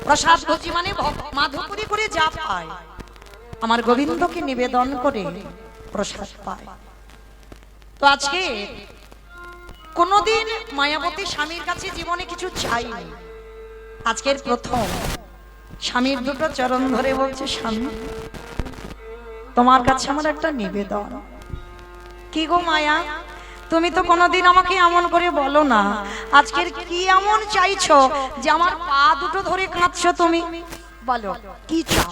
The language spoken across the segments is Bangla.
প্রসাদ ভোজি মানে মাধুকরী করে যা পায় আমার গোবিন্দকে নিবেদন করে প্রসাদ পায়। তো আজকে কোনদিন মায়াবতী স্বামীর কাছে জীবনে কিছু চাইনি, আজকের প্রথম স্বামীর দুটো চরণ ধরে বলছে, স্বামী তোমার কাছে আমার একটা নিবেদন। কি গো মায়া, তুমি তো কোনোদিন আমাকে এমন করে বলো না, আজকের কি এমন চাইছো যে আমার পা দুটো ধরে কাঁদছো? তুমি বলো কি চাও?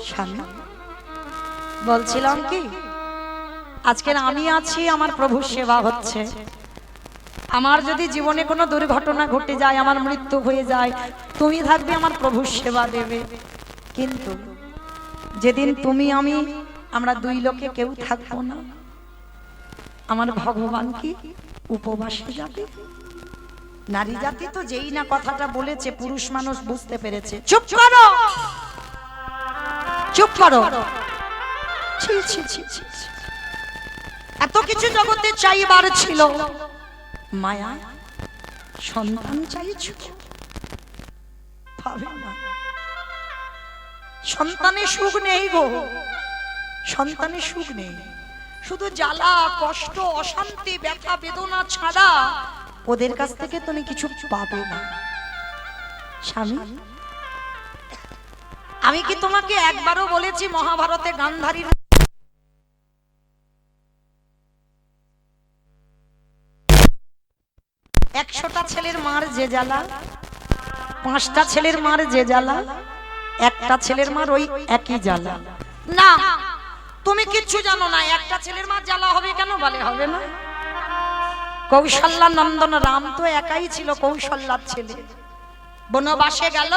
স্বামী বলছিলাম কি, আজকের আমি আছি, আমার প্রভুর সেবা হচ্ছে, আমার যদি জীবনে কোনো দুর্ঘটনা ঘটে যায়, আমার মৃত্যু হয়ে যায়, তুমি থাকবে আমার প্রভুর সেবা দেবে। কিন্তু যেদিন তুমি আমি আমরা দুই লোকে কেউ থাকবো না, আমার ভগবান কি উপবাসে যাবে? নারী জাতি তো যেই না কথাটা বলেছে পুরুষ মানুষ বুঝতে পেরেছে। চুপ করো, চুপ করো। ছি ছি ছি ছি, এত কিছু জগতে চাইবার ছিল, মায়া সন্তান চাইছ, পাবে না। সন্তানের সুখ নেই গো, সন্তানের সুখ নেই, শুধু জ্বালা কষ্ট অশান্তি ব্যথা বেদনা ছাড়া ওদের কাছ থেকে তুমি কিছু পাবে না। স্বামী আমি কি তোমাকে একবারও বলেছি মহাভারতে গান্ধারীর 100টা ছেলের মার যে জ্বালা, 5টা ছেলের মার যে জ্বালা, একটা ছেলের মার ওই একই জ্বালা? না, তুমি কিচ্ছু জানো না। একটা ছেলের মার জ্বালা হবে কেন? বলে হবে না। কৌশল্যা নন্দন রাম তো একাই ছিল, কৌশল্যার ছেলে। বনবাসে গেল,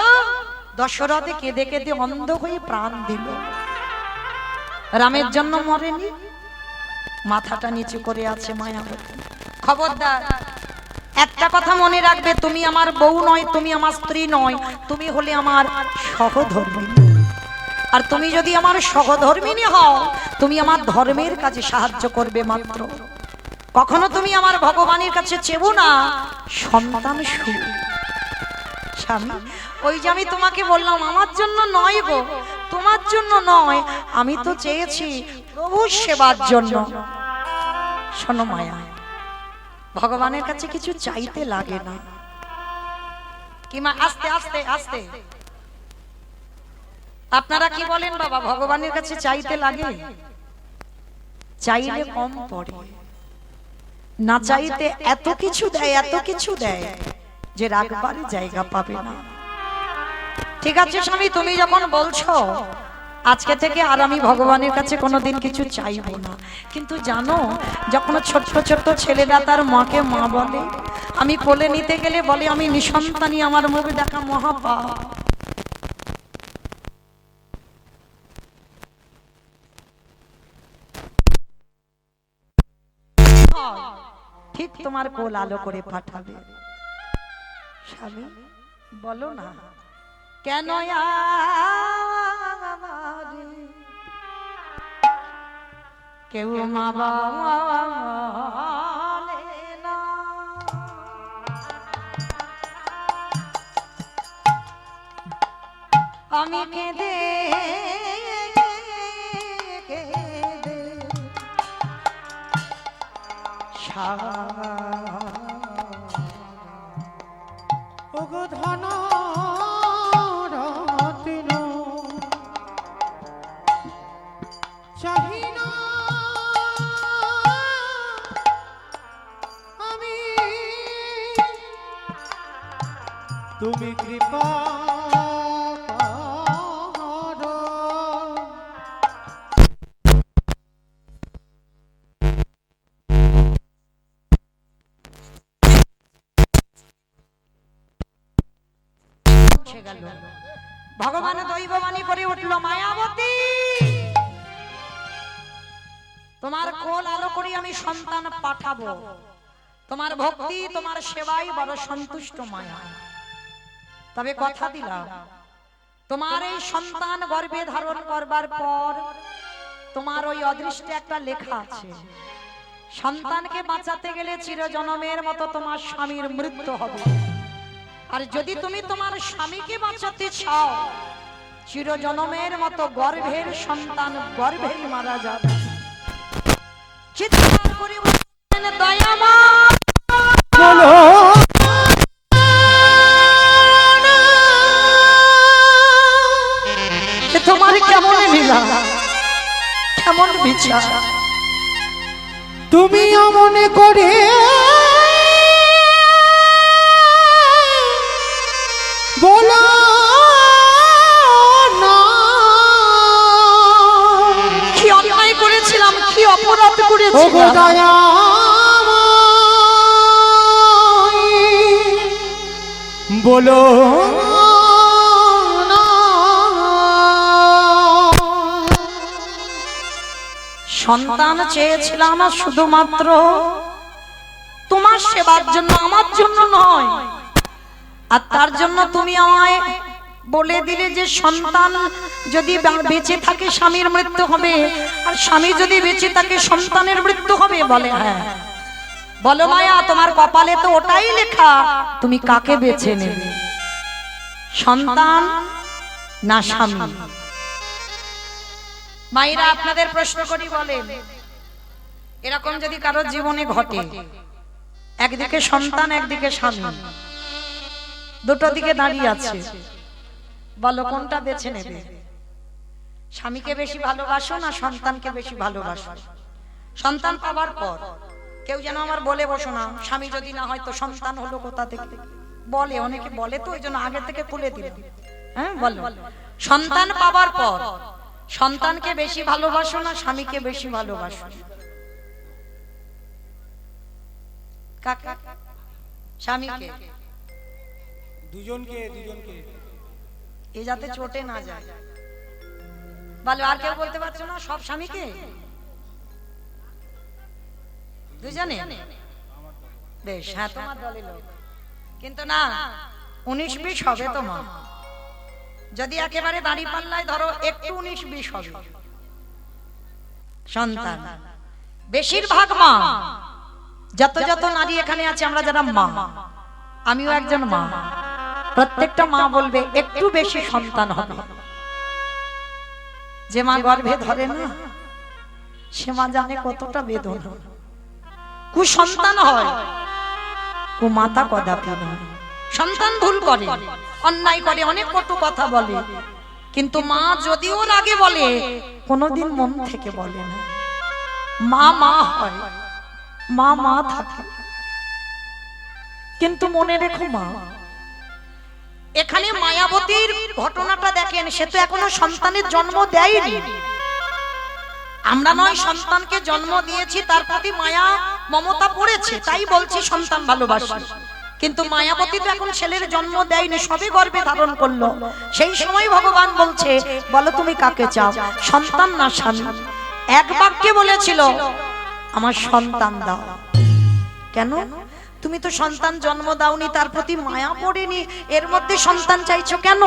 দশরথে কেঁদে কেঁদে অন্ধ হয়ে প্রাণ দিল। রামের জন্য মরেনি, মাথাটা নিচু করে আছে মায়াবতী। খবরদার, একটা কথা মনে রাখবে, তুমি আমার বউ নয়, তুমি আমার স্ত্রী নয়, তুমি হলে আমার সহধর্মিণী। আর তুমি যদি আমার সহধর্মিণী হও, তুমি আমার ধর্মের কাজে সাহায্য করবে মাত্র। কখনো তুমি আমার ভগবানের কাছে চেবো না সন্তান সুখ। স্বামী ওই যে আমি তোমাকে বললাম, আমার জন্য নয় গো, তোমার জন্য নয়, আমি তো চেয়েছি প্রভুর সেবার জন্য। শোনো মায়া, ভগবানের কাছে কিছু চাইতে লাগে না। কি মা, আস্তে আস্তে আস্তে। আপনারা কি বলেন বাবা, ভগবানের কাছে চাইতে লাগে? চাইলে কম পড়ে, না চাইতে এত কিছু দেয়, এত কিছু দেয় যে রাখবার জায়গা পাবে না। ঠিক আছে স্বামী, তুমি যখন বলছো, আজকে থেকে আর আমি ভগবানের কাছে কোনোদিন কিছু চাইবো না। কিন্তু জানো, যখন ছোট্ট ছোট্ট ছেলেরা তার মাকে মা বলে, আমি কোলে নিতে গেলে বলে আমি নিঃসন্তানী, আমার মুখ দেখা মহাপাপ। ঠিক তোমার কোল আলো করে পাঠাবে। স্বামী বলো না কেন কেউ মা বাবা না, আমি কেঁদে কেঁদে ওগো ধন রত্ন চাহি না আমি, তুমি কৃপা ভগবান দৈববাণী করে উঠল, মায়াবতী তোমার কোল আলো করে আমি সন্তান পাঠাবো। তোমার ভক্তি তোমার সেবাই বড় সন্তুষ্ট মায়া। তবে কথা দিলাম, তোমার এই সন্তান গর্ভে ধারণ করবার পর তোমার ওই অদৃষ্টে একটা লেখা আছে, সন্তানকে বাঁচাতে গেলে চিরজনমের মতো তোমার স্বামীর মৃত্যু হবে। আর যদি তুমি তোমার স্বামীকে বাঁচাতে চাও, চিরজনমের মতো গর্ভের সন্তান গর্ভেই মারা যাবে। চিৎকার করে বললেন, দয়ামা বলো তোমার কেমন লীলা, কেমন বিচার। তুমি মনে করে বলো না, কি অন্যায় করেছিলাম, কি অপরাধ ওগো করেছিলাম। দয়াময় বলো না। সন্তান চেয়েছিলাম শুধুমাত্র তোমার সেবার জন্য, আমার জন্য নয়। আর তার জন্য তুমি আমায় বলে দিলে যে সন্তান যদি বেঁচে থাকে স্বামীর মৃত্যু হবে, আর স্বামী যদি বেঁচে থাকে সন্তানের মৃত্যু হবে। বলে হ্যাঁ। বলো মায়া, তোমার কপালে তো ওটাই লেখা, তুমি কাকে বেছে নেবে, সন্তান না স্বামী? মায়েরা আপনাদের প্রশ্ন করি, বলেন এরকম যদি কারোর জীবনে ঘটে, একদিকে সন্তান একদিকে স্বামী, দুটো দিকে দাঁড়িয়ে আছে, বলো কোনটা বেছে নেবে? স্বামীকে বেশি ভালোবাসো না সন্তানকে বেশি ভালোবাসো? সন্তান পাওয়ার পর কেউ যেন আমার বলে বসো না, স্বামী যদি না হয় তো সন্তান হলো কোথা থেকে, বলে অনেকে বলে, তো ওই জন্য আগে থেকে খুলে দিল। হ্যাঁ বলো, সন্তান পাওয়ার পর সন্তানকে বেশি ভালোবাসো না স্বামীকে বেশি ভালোবাসো? কাকা? স্বামীকে। দুজনকে এ যাতে চোটে না যায়। বলো, আর কেউ বলতে পারছো না? সব স্বামীকে, দুজনে? বেশ, হ্যাঁ তোমার দলের লোক, কিন্তু না 19-20 হবে তোমার। যদি একেবারে দাড়ি পাল্লায় ধরো, একটু 19-20 হবে সন্তান। বেশিরভাগ মা, যত যত নারী এখানে আছে, আমরা যারা মা, আমিও একজন মা, প্রত্যেকটা মা বলবে একটু বেশি সন্তান হবে। যে মা গর্ভে ধরে না, সে মা জানে কতটা বেদনা। কুসন্তান হয়, কুমাতা কদাপি নয়। সন্তান ভুল করে, অন্যায় করে, অনেক কটু কথা বলে, কিন্তু মা যদিও রাগে বলে, কোনোদিন মন থেকে বলে না। মা মা হয়, মা মা থাকে। কিন্তু মনে রেখো মা, এখানে মায়াবতীর ঘটনাটা দেখেন, সে তো এখনো সন্তানের জন্ম দেয়নি। আমরা নয় সন্তানকে জন্ম দিয়েছি, তার প্রতি মায়া মমতা পড়েছে, তাই বলছি সন্তান ভালোবাসি। কিন্তু মায়াবতী তো এখন ছেলের জন্ম দেয়নি, সবে গর্ভে ধারণ করলো। সেই সময় ভগবান বলছে, বলো তুমি কাকে চাও, সন্তান না স্বামী? এক বাক্যে বলেছিল, আমার সন্তান দাও। কেন? তুমি তো সন্তান জন্ম দাওনি, তার প্রতি মায়া পড়েনি, এর মধ্যে সন্তান চাইছো কেন?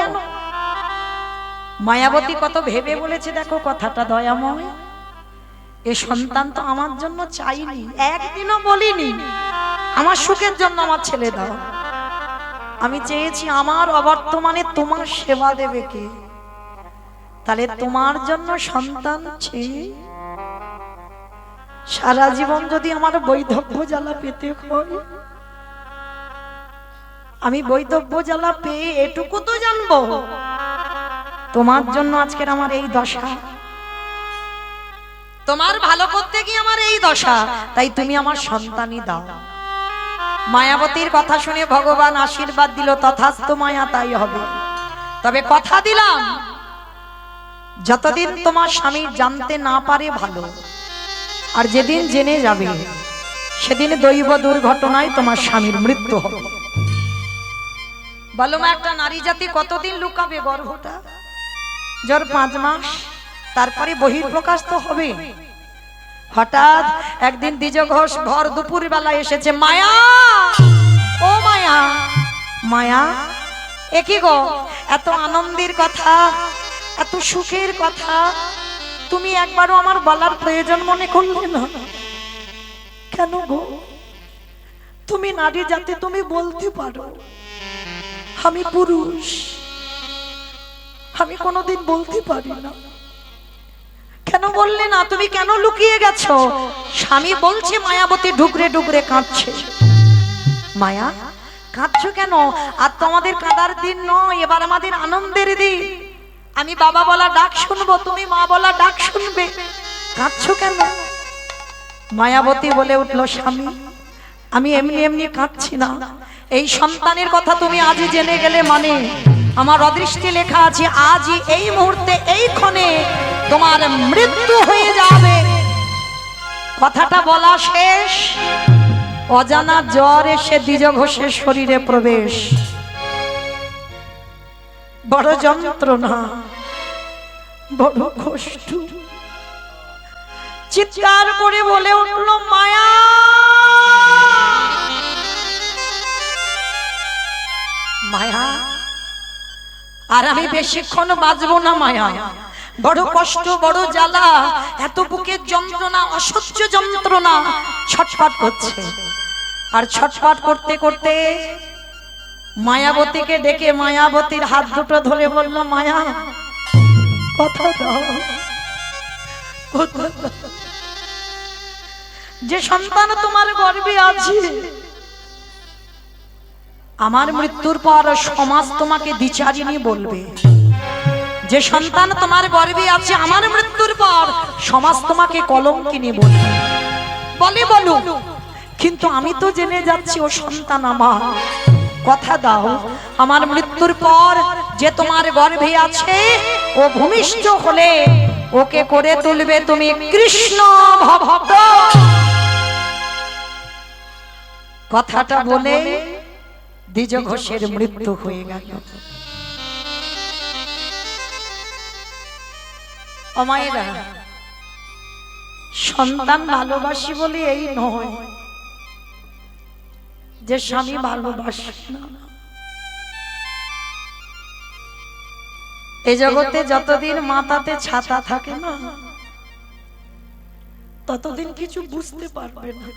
মায়াবতী কত ভেবে বলেছে দেখো কথাটা, দয়াময়, এ সন্তান তো আমার জন্য চাইনি, একদিনও বলিনি আমার সুখের জন্য আমার ছেলে দাও। আমি চেয়েছি আমার অবর্তমানে তোমার সেবা দেবে কে, তাহলে তোমার জন্য সন্তান চেয়ে সারা জীবন যদি আমার বৈধব্য জ্বালা পেতে হয়, আমি বৈধব্য জ্বালা পেয়ে এটুকু তো জানবো, তোমার জন্য আজকের আমার এই দশা, তোমার ভালো করতে গিয়ে আমার এই দশা, তাই তুমি আমার সন্তানই দাও। মায়াবতীর কথা শুনে ভগবান আশীর্বাদ দিল, তথাস্তু মায়া, তাই হবে। তবে কথা দিলাম, যতদিন তোমার স্বামী জানতে না পারে ভালো, আর যেদিন জেনে যাবে সেদিন দৈব দুর্ঘটনায় তোমার স্বামীর মৃত্যু হবে। বলো মা, একটা নারী জাতি কতদিন লুকাবে গর্ভটা? জোর 5 মাস, তারপরে বহির্প্রকাশ তো হবে। হঠাৎ একদিন দ্বিজ ঘোষ ভর দুপুর বেলা এসেছে, মায়া, ও মায়া, মায়া, এ কি গো, এত আনন্দের কথা, এত সুখের কথা, তুমি একবারও আমার বলার প্রয়োজন মনে করলে না? কেন গো? তুমি নারী জাতি, তুমি বলতে পারো, আমি পুরুষ, আমি কোনোদিন বলতে পারি না। কেন বললে না? তুমি কেন লুকিয়ে গেছো? স্বামী বলছে, মায়াবতী ডুকরে ডুকরে কাঁদছে। মায়া, কাঁদছো কেন? আর তোমাদের কাঁদার দিন নয়, এবার আমাদের আনন্দের দিন। আমি বাবা বলা ডাক শুনবো, তুমি মা বলা ডাক শুনবে। কাঁদছো কেন? মায়াবতী বলে উঠলো, স্বামী আমি এমনি এমনি কাঁদছি না। এই সন্তানের কথা তুমি আজই জেনে গেলে মানে আমার অদৃষ্টে লেখা আছে, আজই এই মুহূর্তে এই ক্ষণে তোমার মৃত্যু হয়ে যাবে। কথাটা বলা শেষ, অজানা জ্বর এসে দ্বিজ ঘোষের শরীরে প্রবেশ। বড় যন্ত্রণা, বড় কষ্ট। চিৎকার করে বলে উঠল, মায়া, মায়া আর আমি বেশিক্ষণ বাঁচবো না মায়া। বড় কষ্ট, বড় জ্বালা, এত বুকের যন্ত্রণা, অসহ্য যন্ত্রণা, ছটফট করছে। আর ছটফট করতে করতে মায়াবতীকে ডেকে মায়াবতীর হাত দুটো ধরে বলল, মায়া কথা দাও, কথা দাও। যে সন্তান তোমার গর্ভে আছে, আমার মৃত্যুর পর সমাজ তোমাকে দ্বিচারিণী বলবে। যে সন্তান তোমার গর্ভে আছে, আমার মৃত্যুর পর সমাজ তোমাকে কলঙ্কিনী বলবে। বলে বলো, কিন্তু আমি তো জেনে যাচ্ছি ও সন্তান আমার। কথা দাও, আমার মৃত্যুর পর যে তোমার গর্ভে আছে, ও ভূমিষ্ঠ হলে ওকে করে তুলবে তুমি কৃষ্ণ ভক্ত। কথাটা বলে দ্বিজ ঘোষের মৃত্যু হয়ে গেল। ও মায়েরা, সন্তান ভালোবাসি বলে এই নয় যে স্বামী ভালোবাসে না। এই জগতে যতদিন মাথাতে ছাতা থাকে না, ততদিন কিছু বুঝতে পারবে না।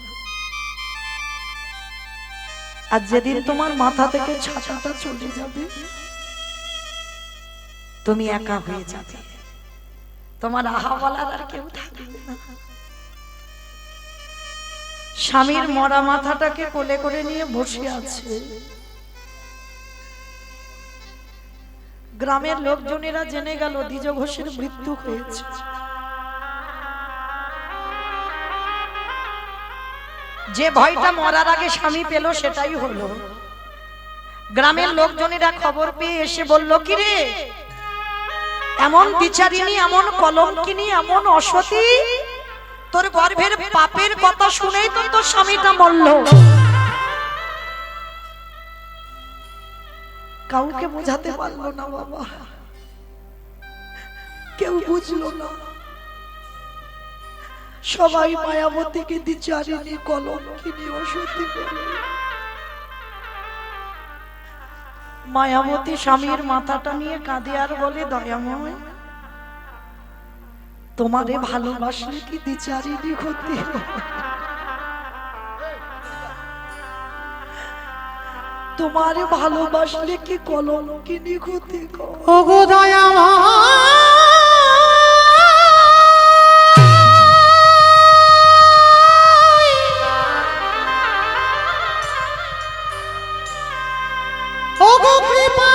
আর যেদিন তোমার মাথা থেকে ছাতাটা চলে যাবে, তুমি একা হয়ে যাবে, তোমার আহা বলার আর কেউ থাকবে না। স্বামীর মরা মাথাটাকে কোলে করে নিয়ে বসে আছে। গ্রামের লোকজনেরা জেনে গেল দ্বিজ ঘোষের মৃত্যু হয়েছে। যে ভয়টা মরার আগে স্বামী পেল, সেটাই হলো। গ্রামের লোকজনেরা খবর পেয়ে এসে বলল, কি রে, এমন বিচারিণী, এমন কলঙ্কিনী, এমন অসতী, তোর গর্ভের পাপের কথা শুনেই তো তোর স্বামীটা মরল। কাউকে বোঝাতে পারলো না বাবা, কেউ বুঝলো না। সবাই মায়াবতীকে দ্বিচারিণী, কলঙ্কিনী, অসতী বলে। মায়াবতী স্বামীর মাথাটা নিয়ে কাঁদে আর বলে, দয়াময়, তোমারে ভালোবাসলে কি দ্বিচারিণী হতে? তোমারে ভালোবাসলে কি কলঙ্কিনী হতে? ওগো দয়াময়, ওগো কৃপা,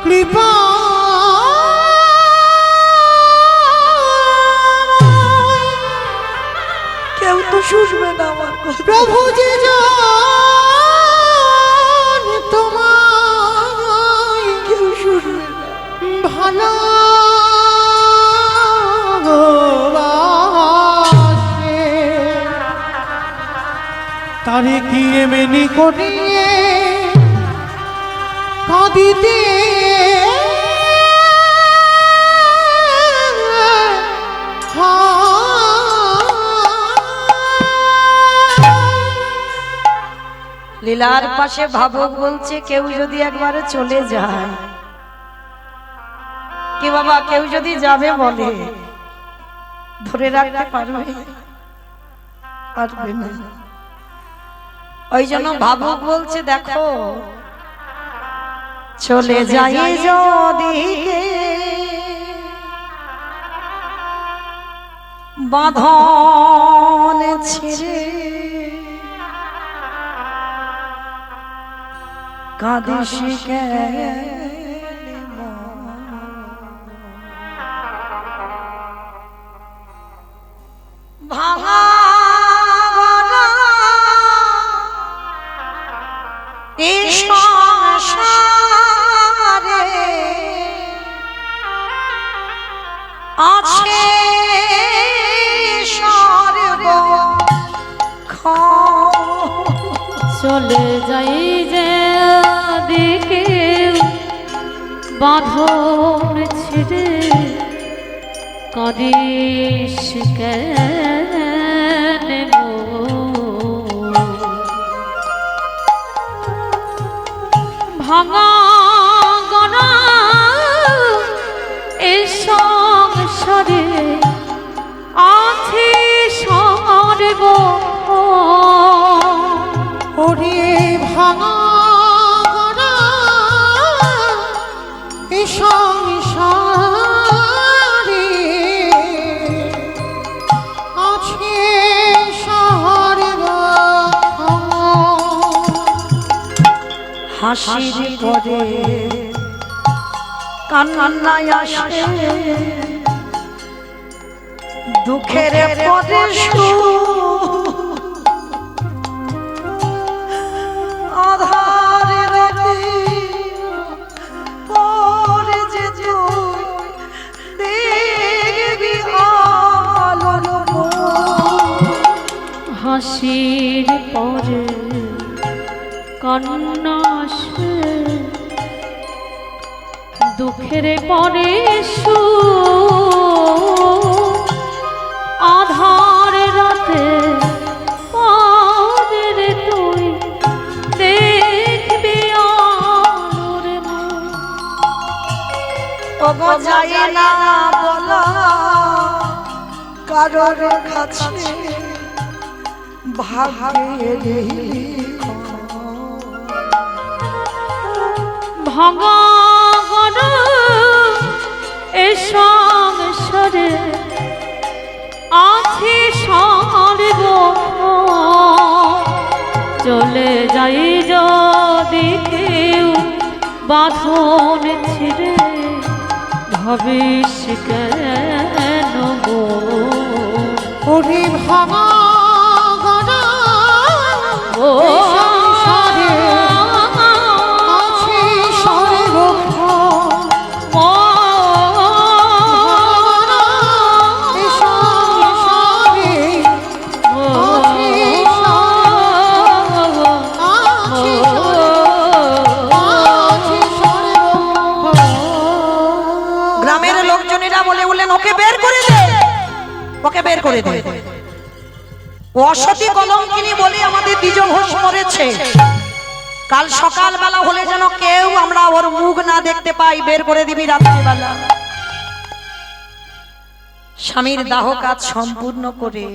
কৃপা, কেউ তো শুনবে না আমার কথা। প্রভু যে তোমায় কেউ শুনবে না। ভালো তারে কি এমনি করিয়ে কাঁদিতে লীলার পাশে ভাবক বলছে, কেউ যদি একবারে চলে যায়, কি বাবা, কেউ যদি যাবে বলে, ধরে রাখতে পারবে? পারবে না। ওই জন্য ভাবুক বলছে দেখো চলে যাই যদি বাঁধন ছিঁড়ে কাঁদিস কেন ভাঙা এই সংসারে আছে চলে যাই যে দিকে বাঁধন ছিঁড়ে কাঁদিস কেন ভাঙা গনা এই সংসারে আছে স্বর্গ ওরে ভাঙা গড়া এই সংসারে আছে স্বর্গ হাসির পরে কান্নায় আসে দুঃখের পরে আধার রাতে পরে যে তুই দেখবি আলোর হাসির পরে কান্না আসে দুঃখের পরে আধার রাতে পরে তুই দেখবি আলোর ওগো যায় না বলা কারোর কাছে ভাগের ভাঙা গড়া এ সংসারে আছে স্বর্গ চলে যাই যদি কেউ বাঁধন ছিঁড়ে ভাবিস কেন গো ওরে ভাঙা গড়া ও এই সংসারে আছে স্বর্গ এই সংসারে গ্রামের লোকজনেরা বলে বললেন ওকে বের করে দে, ওকে বের করে দে। ও অসতী কলঙ্কিনী বলে আমাদের দ্বিজ ঘোষ মরেছে। কাল সকালবেলা হলে যেন কেউ আমরা ওর মুখ না দেখতে পাই, বের করে দিবি রাত্রিবেলা। স্বামীর দাহ কাজ সম্পূর্ণ করে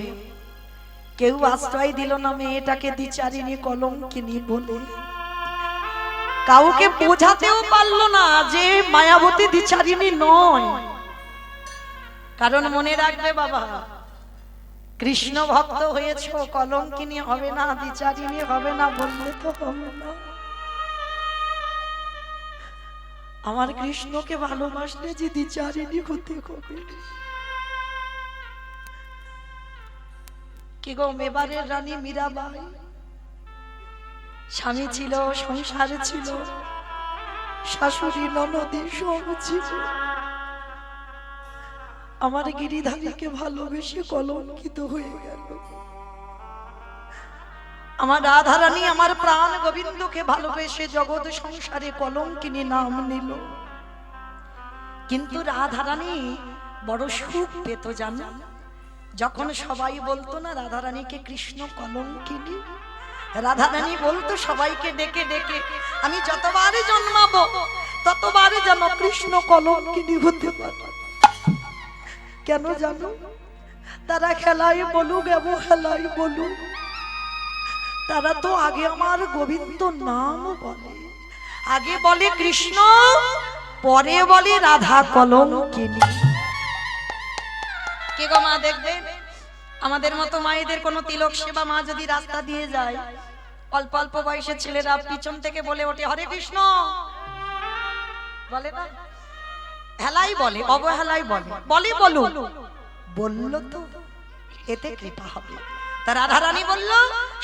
কেউ আশ্রয় দিল না মেয়েটাকে দ্বিচারিণী কলঙ্কিনী বলে। কাউকে বোঝাতেও পারলো না যে মায়াবতী দ্বিচারিণী নয়। কারণ মনে রাখবে বাবা, কৃষ্ণ ভক্ত হয়েছ, কলঙ্কিনী হবে না, দ্বিচারিণী হবে না বললে তো হবে না। আমার কৃষ্ণকে ভালোবাসলে যে দ্বিচারিণী হতে হবে। কি গো, মেবারের রানী মীরাবাই স্বামী ছিল, সংসারে ছিল, শাশুড়ি ননদী সব ছিল। আমার গিরিধারীকে ভালোবেসে কলঙ্কিত হয়ে গেল। আমার রাধারানী আমার প্রাণ গোবিন্দকে ভালোবেসে জগৎ সংসারে কলঙ্কিনী নাম নিল। কিন্তু রাধারানী বড় সুখ পেত জানো, যখন সবাই বলতো না রাধারানীকে কৃষ্ণ কলঙ্কিনী, রাধারানী বলতো সবাইকে ডেকে ডেকে, আমি যতবারে জন্মাবো ততবারে যেন কৃষ্ণ কলঙ্কিনী হতে পারে। কেন জানো? তারা খেলাই বলুক এবং খেলাই বলুক, তারা তো আগে আমার গোবিন্দ নাম বলে, আগে বলে কৃষ্ণ, পরে বলে রাধা কলঙ্কিনী। কে গো মা, দেখবেন আমাদের মতো মায়েদের কোনো তিলক সেবা মা যদি রাস্তা দিয়ে যায়, অল্প অল্প বয়সের ছেলেরা পিছন থেকে বলে ওঠে হরে কৃষ্ণ, বলে না? হেলাই বলে, অবহেলাই বলে, বলে বলুন, বললো তো এতে কৃপা হবে। তার রাধারানী বলল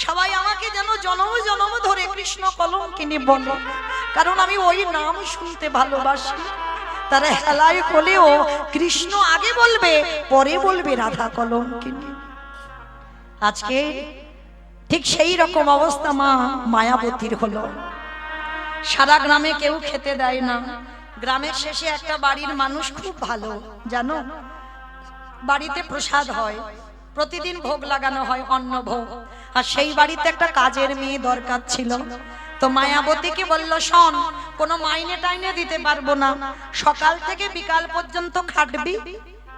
সবাই আমাকে যেন জনম জনম ধরে কৃষ্ণ কলঙ্কিনী বলে, কারণ আমি ওই নাম শুনতে ভালোবাসি। তারা হেলাই বলেও কৃষ্ণ আগে বলবে, পরে বলবে রাধা কলঙ্কিনী। আজকে ঠিক সেই রকম অবস্থা মা মায়াবতীর হলো। সারা গ্রামে কেউ খেতে দেয় না। গ্রামের শেষে একটা বাড়ির মানুষ খুব ভালো, জানো, বাড়িতে প্রসাদ হয়, প্রতিদিন ভোগ লাগানো হয়, অন্ন ভোগ। আর সেই বাড়িতে একটা কাজের মেয়ে দরকার ছিল। তো মায়াবতীকে বলল, শোন, কোনো মাইনে টাইনে দিতে পারবো না, সকাল থেকে বিকাল পর্যন্ত খাটবি,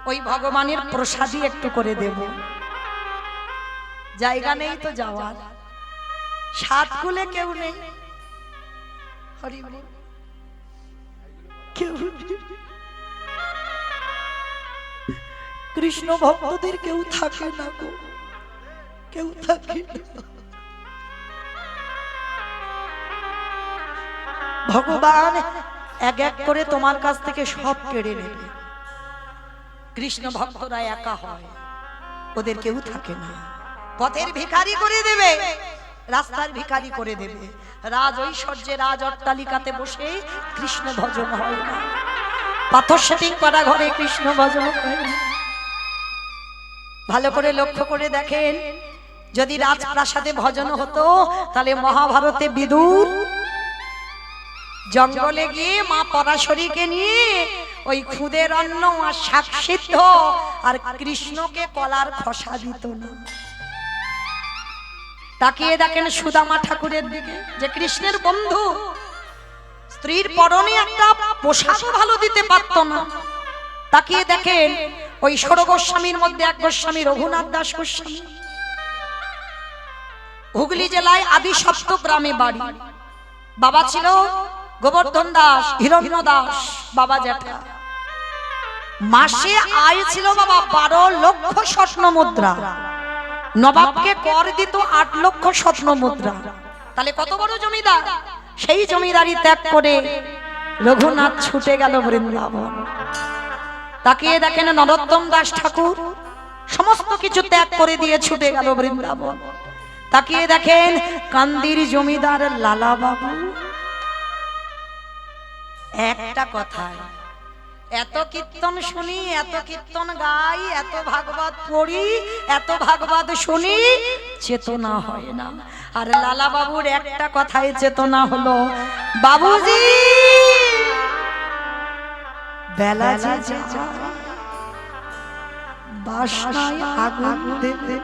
ওই ভগবানের প্রসাদই একটু করে দেব। জায়গা নেই তো যাওয়ার, সাত কুলে কেউ নেই, হরি বল, কেউ নেই। কৃষ্ণ ভক্তদের কেউ থাকে না গো, কেউ থাকে না। ভগবান এক এক করে তোমার কাছ থেকে সব কেড়ে নেবে। কৃষ্ণ ভক্তরা একা হয়, ওদের কেউ থাকে না। পথের ভিখারি করে দেবে, রাস্তার ভিখারি করে দেবে। রাজ ঐশ্বর্যে রাজ অট্টালিকাতে বসে কৃষ্ণ ভজন হয় না, পাথর সেটিং করা ঘরে কৃষ্ণ ভজন হয় না। ভালো করে লক্ষ্য করে দেখেন, যদি রাজপ্রাসাদে ভজন হতো তাহলে মহাভারতে বিদুর জঙ্গলে গিয়ে মা পরাশরীকে নিয়ে ওই খুদের অন্ন আর শাক সিদ্ধ আর কৃষ্ণকে কলার খসা দিত না। তাকিয়ে দেখেন সুদামা ঠাকুরের দিকে, যে কৃষ্ণের বন্ধু, স্ত্রীর পরনে একটা পোশাকও ভালো দিতে পারত না। তাকিয়ে দেখেন ওই ষোড় গোস্বামীর মধ্যে এক গোস্বামী রঘুনাথ দাস গোস্বামী, হুগলি জেলায় আদি সপ্ত গ্রামে বাড়ি। বাবা ছিল গোবর্ধন দাস, হিরণ্য দাস বাবা জ্যাঠা। মাসে আয় ছিল বাবা 12 লক্ষ স্বর্ণ মুদ্রা। নবাবকে কর দিত 8 লক্ষ স্বর্ণ মুদ্রা। তাহলে কত বড় জমিদার। সেই জমিদারি ত্যাগ করে রঘুনাথ ছুটে গেল বৃন্দাবন। তাকিয়ে দেখেন নরোত্তম দাস ঠাকুর সমস্ত কিছু ত্যাগ করে দিয়ে ছুটে গেল বৃন্দাবন। তাকিয়ে দেখেন কান্দির জমিদার লালা বাবু। একটা কথায় এত কীর্তন শুনি, এত কীর্তন গাই, এত ভাগবত পড়ি, এত ভাগবত শুনি, চেতনা হয় না। আর লালা বাবুর একটা কথায় চেতনা হলো, বাবুজি বেলা যে যায় বাসনায় আগুন দেবে।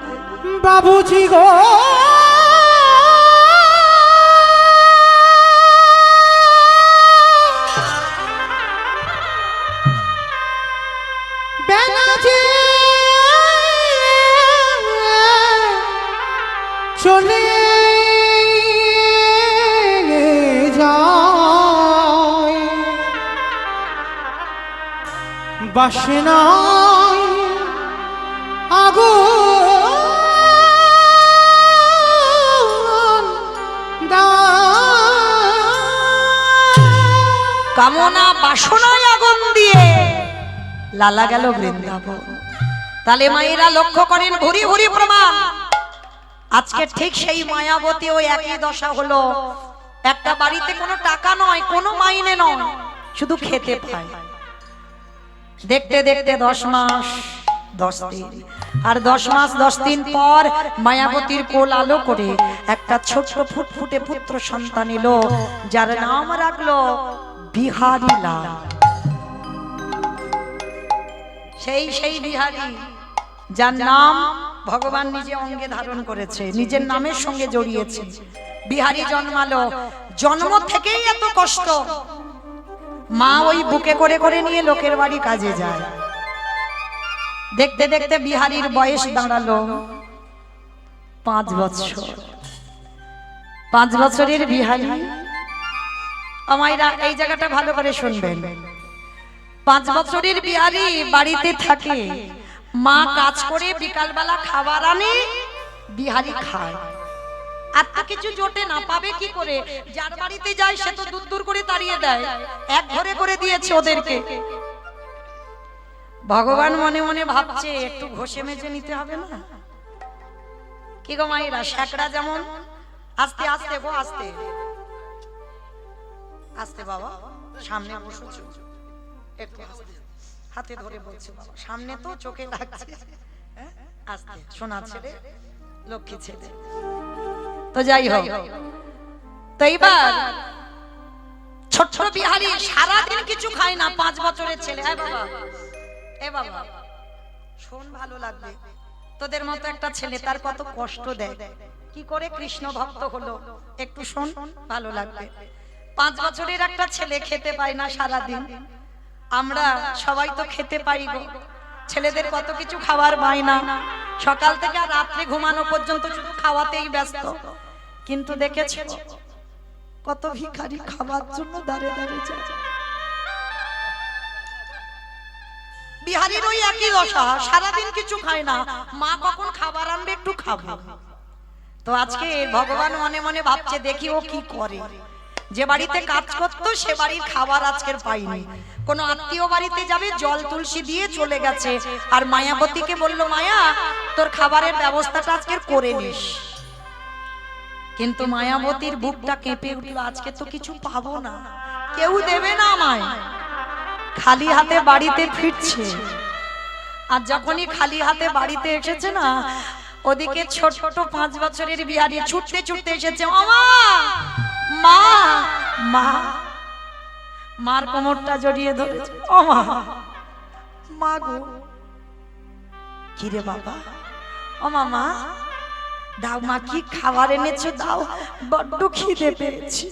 বাবুজি গো বেনাচে চলে যায় বাসনায় আগুন কামনা বাসনায় আগুন দিয়ে লালা গেল বৃন্দাবন। তাহলে মায়েরা লক্ষ্য করেন, ভুরি ভুরি প্রমাণ। আজকে ঠিক সেই মায়াবতী ওই একই দশা হলো। একটা বাড়িতে কোনো টাকা নয়, কোনো মাইনে নয়, শুধু খেতে পায়। দেখতে দেখতে 10 মাস 10 দিন, আর 10 মাস 10 দিন পর মায়াবতীর কোল আলো করে একটা ছোট্ট ফুটফুটে পুত্র সন্তান এলো, যার নাম রাখলো বিহারী লাল। সেই বিহারী, যার নাম ভগবান নিজে অঙ্গে ধারণ করেছে, নিজের নামের সঙ্গে জড়িয়েছে। বিহারী জন্মালো, জন্ম থেকেই এত কষ্ট। মা ওই বুকে করে করে নিয়ে লোকের বাড়ি কাজে যায়। দেখতে দেখতে বিহারীর বয়স দাঁড়ালো 5 বছর। 5 বছরের বিহারী, আমায়রা এই জায়গাটা ভালো করে শুনবেন। 5 বছরের বিহারী বাড়িতে থাকে, মা কাজ করে বিকালবেলা খাবার আনে, বিহারী খায়। আর তো কিছু জোটে না, পাবে কি করে? যার বাড়িতে যায় সে তো দূর দূর করে তাড়িয়ে দেয়, এক ঘরে করে দিয়েছে ওদেরকে। ভগবান মনে মনে ভাবছে একটু ঘষে মেজে নিতে হবে না? কি গো মায়েরা, শেকড়া যেমন আস্তে আস্তে গো, আস্তে আস্তে বাবা, সামনে বসেছো একটু আস্তে, হাতে ধরে বলছে বাবা, সামনে তো চোখে লাগছে, আস্তে, সোনা ছেলে, লক্ষ্মী ছেলে। তো যাই হোক, তো এইবার ছোট বিহারী সারাদিন কিছু খায় না, 5 বছরের ছেলে। হ্যাঁ বাবা, এ বাবা শোন, ভালো লাগবে, তোদের মতো একটা ছেলে তার কত কষ্ট দেয়, কি করে কৃষ্ণ ভক্ত হলো, একটু শোন, ভালো লাগবে। 5 বছরের একটা ছেলে খেতে পায় না সারাদিন, আমরা সবাই তো খেতে পাই গো। ছেলেদের কত কিছু খাবার পায় না, সকাল থেকে আর রাত্রে ঘুমানো পর্যন্ত শুধু খাওয়াতেই ব্যস্ত। কিন্তু দেখেছো কত ভিখারি খাবার জন্য দাঁড়ে দাঁড়িয়ে যায়। বিহারীর ওই একই দশা, সারাদিন কিছু খায় না, মা কখন খাবার আনবে একটু খাবো। তো আজকে ভগবান মনে মনে ভাবছে দেখি ও কি করে। যে বাড়িতে কাজ করতো সে বাড়ির খাবার আজকের পাইনি, কোন আত্মীয় বাড়িতে যাবে, জল তুলসী দিয়ে চলে গেছে, আর মায়াবতীকে বলল মায়া তোর খাবারের ব্যবস্থাটা আজকের করে নিস। কিন্তু মায়াবতীর বুকটা কেঁপে উঠলো, আজকে তো কিছু পাবো না, কেউ দেবে না আমায়, খালি হাতে বাড়িতে ফিরছে। আর যখনই খালি হাতে বাড়িতে এসেছে না, ওদিকে ছোট 5 বছরের বিহারী ছুটতে ছুটতে এসেছে, মা মা মা, মার কোমরটা জড়িয়ে ধরেছে, ও মা, মা গো, কি রে বাবা, ও মামা দাও, মা কি খাবার এনেছো দাও, বড্ড খিদে পেয়েছি,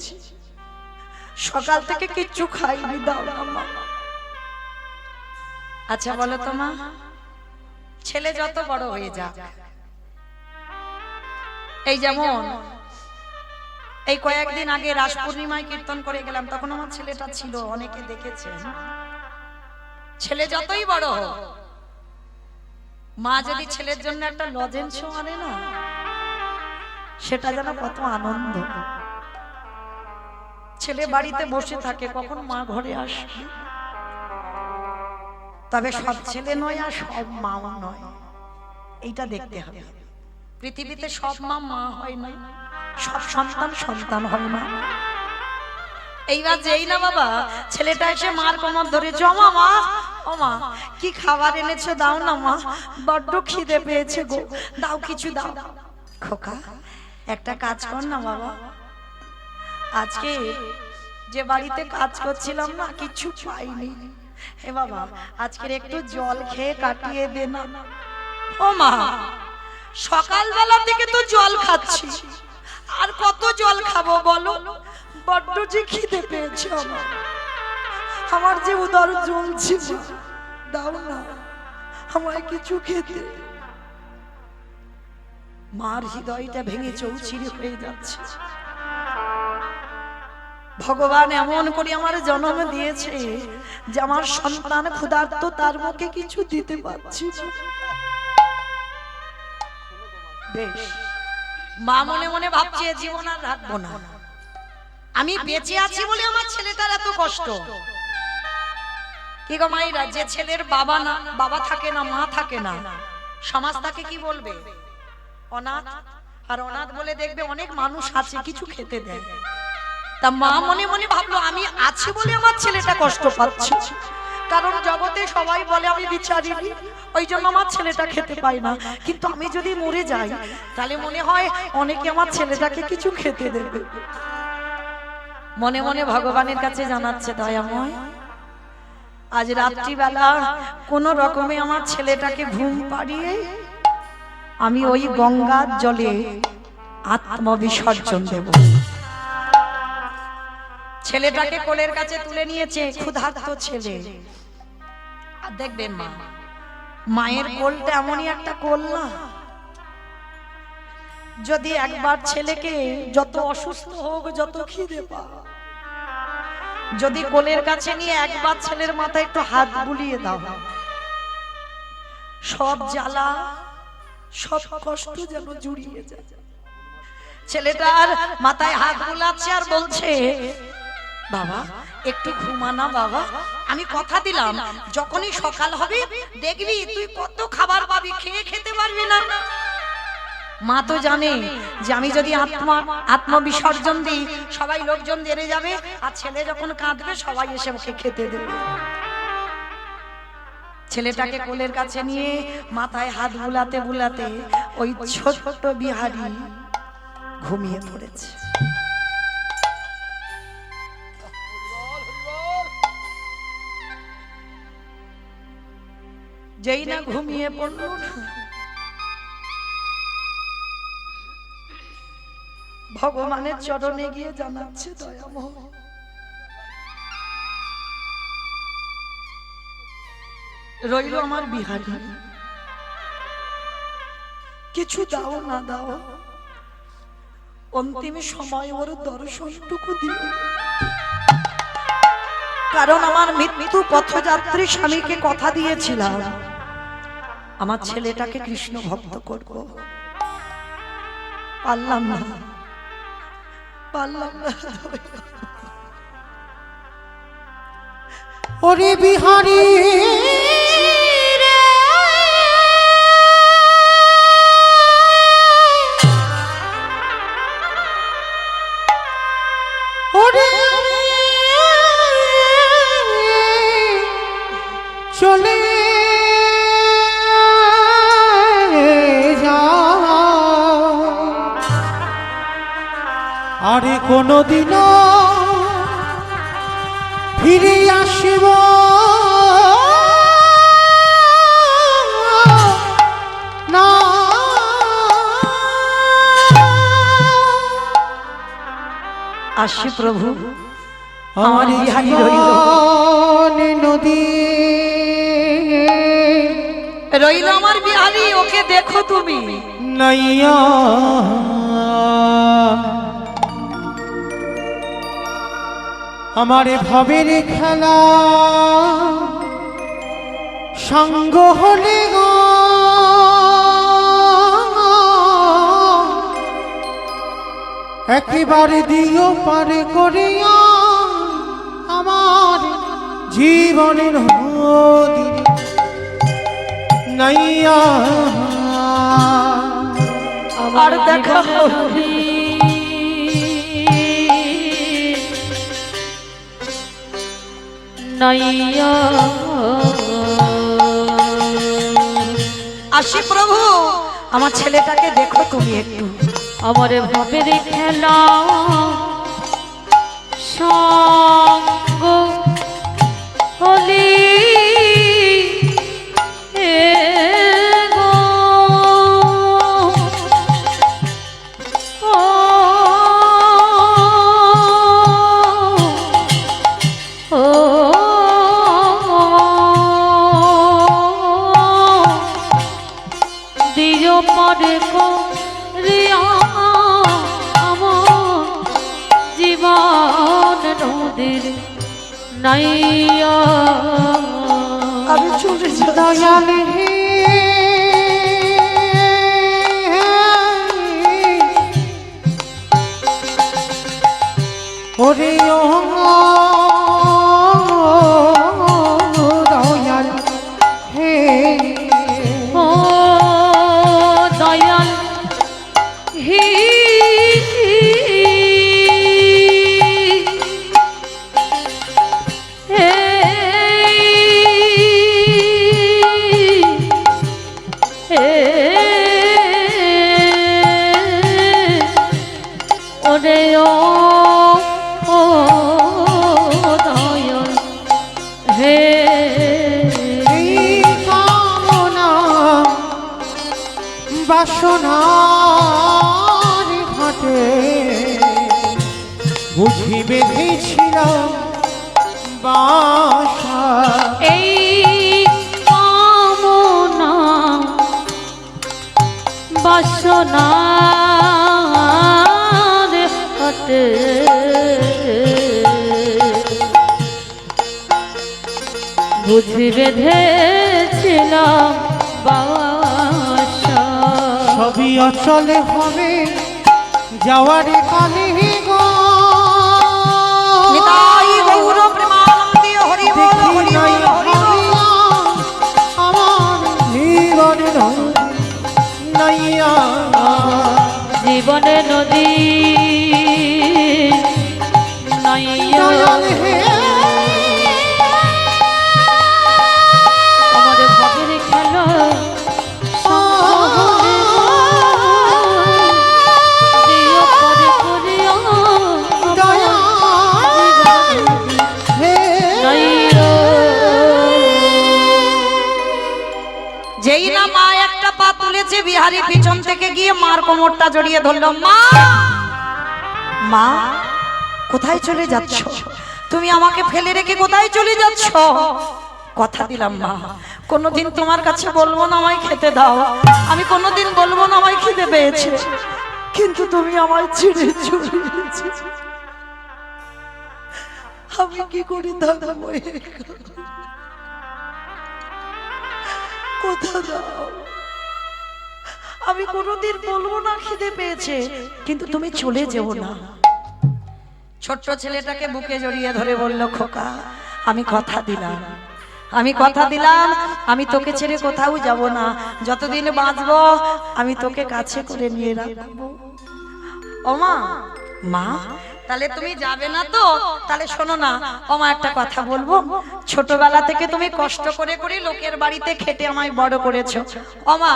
সকাল থেকে কিচ্ছু খাইনি, দাও না মা। আচ্ছা বলো তো মা, ছেলে যত বড় হয়ে যাক, এই যেমন এই কয়েকদিন আগে রাস পূর্ণিমায় কীর্তন করে গেলাম, তখন আমার ছেলেটা ছিল, অনেকে দেখেছেন, ছেলে যতই বড় হোক, মা যদি ছেলের জন্য একটা লজেন্সও আনে না, সেটা যেন কত আনন্দ। ছেলে বাড়িতে বসে থাকে কখন মা ঘরে আসবে। তবে সব ছেলে নয় আর সব মাও নয়, এইটা দেখতে হবে। পৃথিবীতে সব মা মা হয় না, সব সন্তান সন্তান হয় না। এইবার যেই না বাবা ছেলেটা এসে মার কোমর ধরেছে, ও মা, ও মা কি খাবার এনেছো দাও না মা, বড্ড খিদে পেয়েছে গো, দাও কিছু দাও। খোকা একটা কাজ কর না বাবা, আজকে যে বাড়িতে কাজ করছিলাম না কিছু পাইনি, হে বাবা আজকের একটু জল খেয়ে কাটিয়ে দে না। ও মা সকালবেলা থেকে তো জল খাচ্ছি, আর কত জল খাবো বলো, বড্ড যে খিদে পেয়েছে আমার যে উদর জ্বলছে, দাও না আমায় কিছু খেতে। মার হৃদয়টা ভেঙে চৌচির হয়ে যাচ্ছে। ভগবান এমন করে আমার জন্ম দিয়েছে যে আমার সন্তান ক্ষুধার্ত, তার মুখে কিছু দিতে পারছি না। বেশ, মা মনে মনে ভাবছে জীবন আর রাখবো না, আমি বেঁচে আছি বলে আমার ছেলেটার এত কষ্ট। কি গো মাইরা, যে ছেলের বাবা না, বাবা থাকে না, মা থাকে না, সমাজ তাকে কি বলবে? অনাথ। আর অনাথ বলে দেখবে অনেক মানুষ আছে কিছু খেতে দেয়। তা মা মনে মনে ভাবলো আমি আছি বলে আমার ছেলেটা কষ্ট পাচ্ছে, কারণ জগতে সবাই বলে আমি বিচারিনি, ওই জন্য আমার ছেলেটা খেতে পায় না। কিন্তু আমি যদি মরে যাই তাহলে মনে হয় অনেকে আমার ছেলেটাকে কিছু খেতে দেবে। মনে মনে ভগবানের কাছে জানাচ্ছে, দয়াময় আজ রাত্রিবেলা কোন রকমে আমার ছেলেটাকে ঘুম পাড়িয়ে আমি ওই গঙ্গার জলে আত্মবিসর্জন দেব। ছেলেটাকে কোলের কাছে তুলে নিয়েছে, ক্ষুধার্ত ছেলে। আর দেখবেন মা মায়ের কোলটা এমনই একটা কোল না, যদি একবার ছেলেকে যত অসুস্থ হোক, যত খিদে পাক, যদি কোলের কাছে নিয়ে একবার ছেলের মাথায় একটু হাত বুলিয়ে দাও, সব জ্বালা সব কষ্ট যেন জুড়িয়ে যায়। ছেলেটার মাথায় হাত বুলাচ্ছে আর বলছে, বাবা একটু ঘুমানা বাবা, আমি কথা দিলাম যখনই সকাল হবে দেখবি তুই কত খাবার পাবি, খেয়ে খেতে পারবি না। মা তো জানে যে আমি যদি আত্মবিসর্জন দিই সবাই লোকজন দেরে যাবে, আর ছেলে যখন কাঁদবে সবাই এসে ওকে খেতে দেবে। ছেলেটাকে কোলের কাছে নিয়ে মাথায় হাত বুলাতে বুলাতে ওই ছোট্ট বিহারী ঘুমিয়ে পড়েছে। যেই না ঘুমিয়ে পড়ল, ভগবানের চরণে গিয়ে জানাচ্ছে, দয়াময় রইল আমার বিহারী, কিছু দাও না দাও, অন্তিম সময় ওর দর্শনটুকু দিও, কারণ আমার মৃত্যু পথযাত্রী স্বামীকে কথা দিয়েছিলাম আমার ছেলেটাকে কৃষ্ণ ভক্ত করব, পারলাম না পারলাম না। ওরে বিহারী রে, ওরে চলে যা, আরে কোনদিনও ফিরে আসব না। আসি প্রভু, আমার বিহারী রইল নদী রইল আমার বিহারী, ওকে দেখো তুমি। নাইয়া আমার ভবের খেলা সঙ্গ হলে গো, একেবারে দিও পারে করিয়া আমার জীবনের নদী নাইয়া। আর দেখা নাইয়া। আসি প্রভু, আমার ছেলেটাকে দেখো তুমি একটু। আমার ভাবের খেলা সঙ্গ হলি গো, ও দিও পরে করিয়া আমার জীবন নদীর নাইয়া। আমি চলে যাই। দয়াল হে ওরে ও দয়াল হে, ও দয়াল হি হে হে ওরে ও দয়াল হে। এই কামনা বাসনার ঘাটে বুঝি বেঁধেছিলাম বাসা, এই কামনা বাসনার হাটে বুঝি বেঁধেছিলাম বাসা। সবই অচলে হবে যাওয়ার কালে গো। নিতাই গৌর প্রেমানন্দে হরি বল দেখি হরি নাই বল হরি বল। ভাবিয়া আমার জীবন নাইয়া জীবনে নদী নাইয়া দয়াল হে আমার ভাবের খেলা যেই না মা একটা পা তুলেছে বিহারি পিছন থেকে গিয়ে মার কোমরটা জড়িয়ে ধরলো। মা, মা কোথায় চলে যাচ্ছ? তুমি আমাকে ফেলে রেখে কোথায় চলে যাচ্ছ? কথা দিলাম মা, কোনোদিন তোমার কাছে বলবো না আমায় খেতে দাও, আমি কোনোদিন বলবো না আমায় খিদে পেয়েছে, কিন্তু তুমি আমায় ছেড়ে চলে গেছো। আমি কি করি দাদা? কোথা দাও, আমি কোনোদিন বলবো না খিদে পেয়েছে, কিন্তু তুমি চলে যেও না। ছোট্ট ছেলেটাকে বুকে জড়িয়ে ধরে বলল, খোকা আমি কথা দিলাম, আমি কথা দিলাম, আমি তোকে ছেড়ে কোথাও যাব না, যতদিন বাঁচবো আমি তোকে কাছে করে নিয়ে রাখবো। ও মা, মা তাহলে তুমি যাবে না তো? তাহলে শোনো না ওমা, একটা কথা বলবো। ছোটবেলা থেকে তুমি কষ্ট করে করে লোকের বাড়িতে খেটে আমায় বড় করেছো। ওমা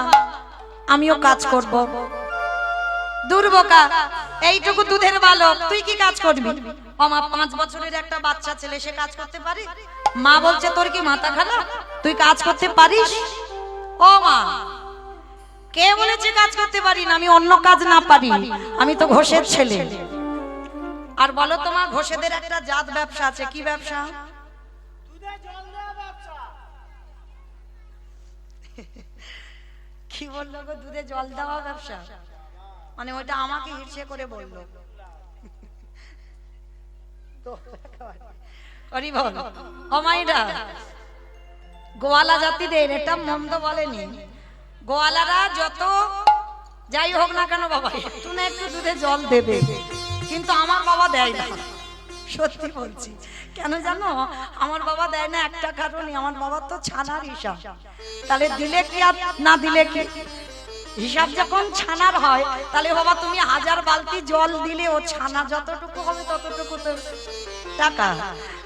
আমিও কাজ করব। দুর্বোকা, এইটুকু দুধের বালক, তুই কি কাজ করবি? ওমা 5 বছরের একটা বাচ্চা ছেলে, সে কাজ করতে পারে? মা বলছে তোর কি মাথা খারাপ, তুই কাজ করতে পারিস? ও মা, কে বলেছে কাজ করতে পারি না? আমি অন্য কাজ না পারি, আমি তো ঘোষের ছেলে। আর বলো তোমার ঘোষেদের একটা জাত ব্যবসা আছে, কি ব্যবসা? কি বললো গো? দুধে জল দেওয়া ব্যবসা? মানে ওইটা আমাকে হিরসে করে বললো। হরি বল। ও মাইরা, গোয়ালা জাতিদের এটা মন্দ বলেনি। গোয়ালারা যত যাই হোক না কেন বাবা, একটু না একটু দুধে জল দেবে, কিন্তু আমার বাবা দেয় না। সত্যি বলছি, কেন জানো আমার বাবা দেয় না? একটা কারণে, আমার বাবার তো ছানার হিসাব। তাহলে দিলে কি আর না দিলে কি? হিসাব যখন ছানার হয়, তাহলে বাবা তুমি 1000 বালতি জল দিলে ও ছানা যতটুকু হবে ততটুকু তো টাকা।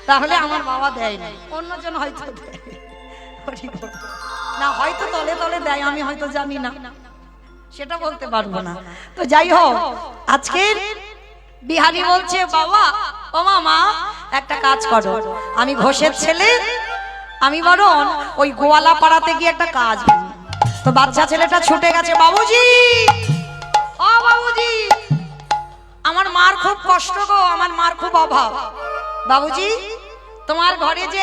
তাহলে আমার বাবা দেয় না, অন্যজন হয়তো দেয় না, হয়তো তলে তলে দেয়, আমি হয়তো জানি না, সেটা বলতে পারবো না। তো যাই হোক, আজকে বিহারি বলছে, বাবা ও মামা একটা কাজ করো, আমি ঘোষের ছেলে, আমি বরং ওই গোয়ালা পাড়াতে গিয়ে একটা কাজ করি। তো বাচ্চা ছেলেটা ছুটে গেছে, বাবুজি ও বাবুজি, আমার মার খুব কষ্ট গো, আমার মার খুব অভাব। বাবুজি তোমার ঘরে যে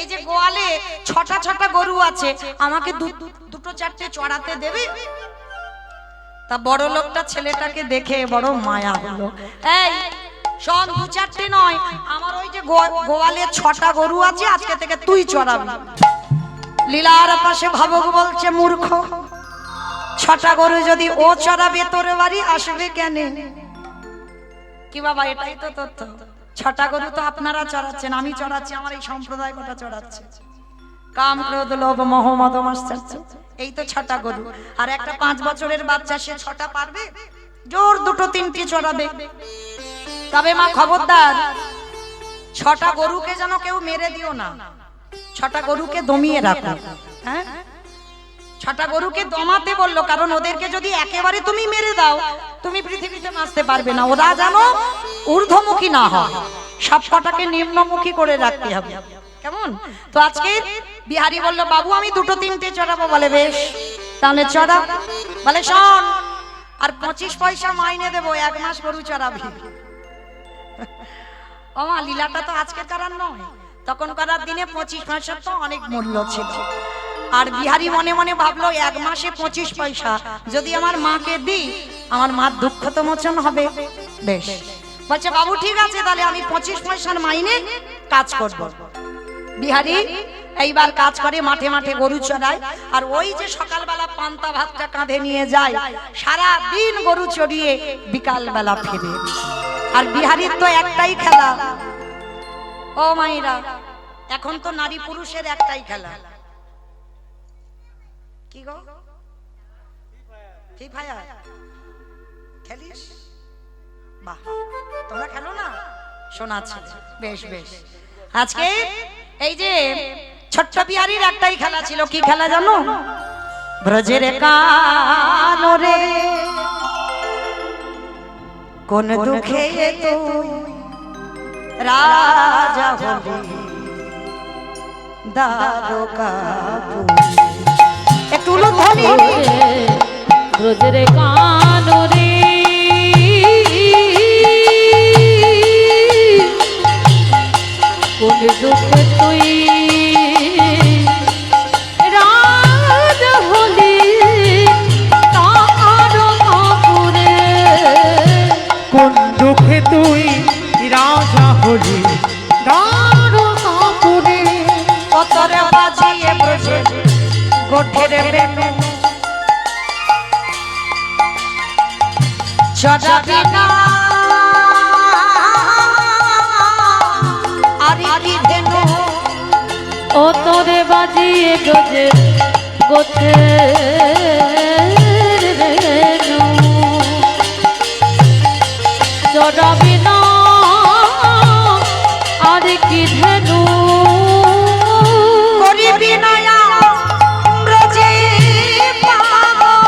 এই যে গোয়ালে 6টা গরু আছে, আমাকে দুটো 4টে চড়াতে দেবে? তা বড় লোকটা ছেলেটাকে দেখে বড় মায়া হলো। এই শোন, 2-4টে নয়, আমার ওই যে গোয়ালে 6টা গরু আছে, আজকে থেকে তুই চড়াবি। লীলার পাশে ভাবক বলছে, মূর্খ, 6টা গরু যদি ও চড়াবে তোর বাড়ি আসবে কেন? কি বাবা, এটাই তো তথ্য। 6টা গরু তো আপনারা চড়াচ্ছেন, আমি চড়াচ্ছি, আমার এই সম্প্রদায় গোটা চড়াচ্ছে। কাম ক্রোধ লোভ মোহ মদ মাশ্চর্য, এই তো 6টা গরু। আর একটা 5 বছরের বাচ্চা, সে 6টা পারবে? জোর 2-3টে চড়াবে। তবে মা খবরদার, 6টা গরুকে যেন কেউ মেরে দিও না, 6টা গরুকে দমিয়ে রাখো। হ্যাঁ, 6টা গরুকে দমাতে বললো, কারণ ওদেরকে যদি একেবারে তুমি মেরে দাও, তুমি পৃথিবীতে বাঁচতে পারবে না। ওরা যেন ঊর্ধ্বমুখী না হয়, সব কটাকে নিম্নমুখী করে রাখতে হবে, কেমন? তো আজকে বিহারি বলল, বাবু আমি 2-3টে চড়াবো। বলে বেশ, তাহলে চড়া। বলে শোন, আর 25 পয়সা মাইনে দেবো, 1 মাস গরু চড়াবি। ও মা, লীলাটা তো আজকে করার নয়, তখন করার দিনে 25 পয়সা তো অনেক মূল্য ছিল। আর বিহারি মনে মনে ভাবলো 1 মাসে 25 পয়সা যদি আমার মাকে দিই আমার মার দুঃখ তো মোচন হবে। বেশ, বলছে বাবু ঠিক আছে, তাহলে আমি 25 পয়সার মাইনে কাজ করব। বিহারি এইবার কাজ করে, মাঠে মাঠে গরু চড়ায়। আর ওই যে সকালবেলা পান্তা ভাতটা কাঁধে নিয়ে যায়, সারা দিন গরু চড়িয়ে বিকালবেলা ফিরে। আর বিহারির তো একটাই খেলা, ও মাইরা, এখন তো নারী পুরুষের একটাই খেলা, কি গো? ফ্রি ফায়ার খেলিস? বাহ, তোমরা খেলো না? শোনাচ্ছি, বেশ বেশ। আজকে এই যে ছোট্ট বিহারীর একটাই খেলা ছিল, কি খেলা জানো? ব্রজের কানরে কোন দুঃখে তুই রাজা হলি দ্বারকাপুরী। একটু উলুধ্বনি। ব্রজের কানরে কোন দুঃখে তুই রাজা হলি দ্বারকাপুরে। কোন দুঃখে তুই রাজা হলি দ্বারকাপুরে। পতরে বাজিয়ে ব্রজে গোঠের বেনু চড়াবি না আরি কি ধেনু। ও তোরে বাজিয়ে গজে গোছে চড়াবি না আর কি ধেনু। করিবি না ব্রজে পাগল।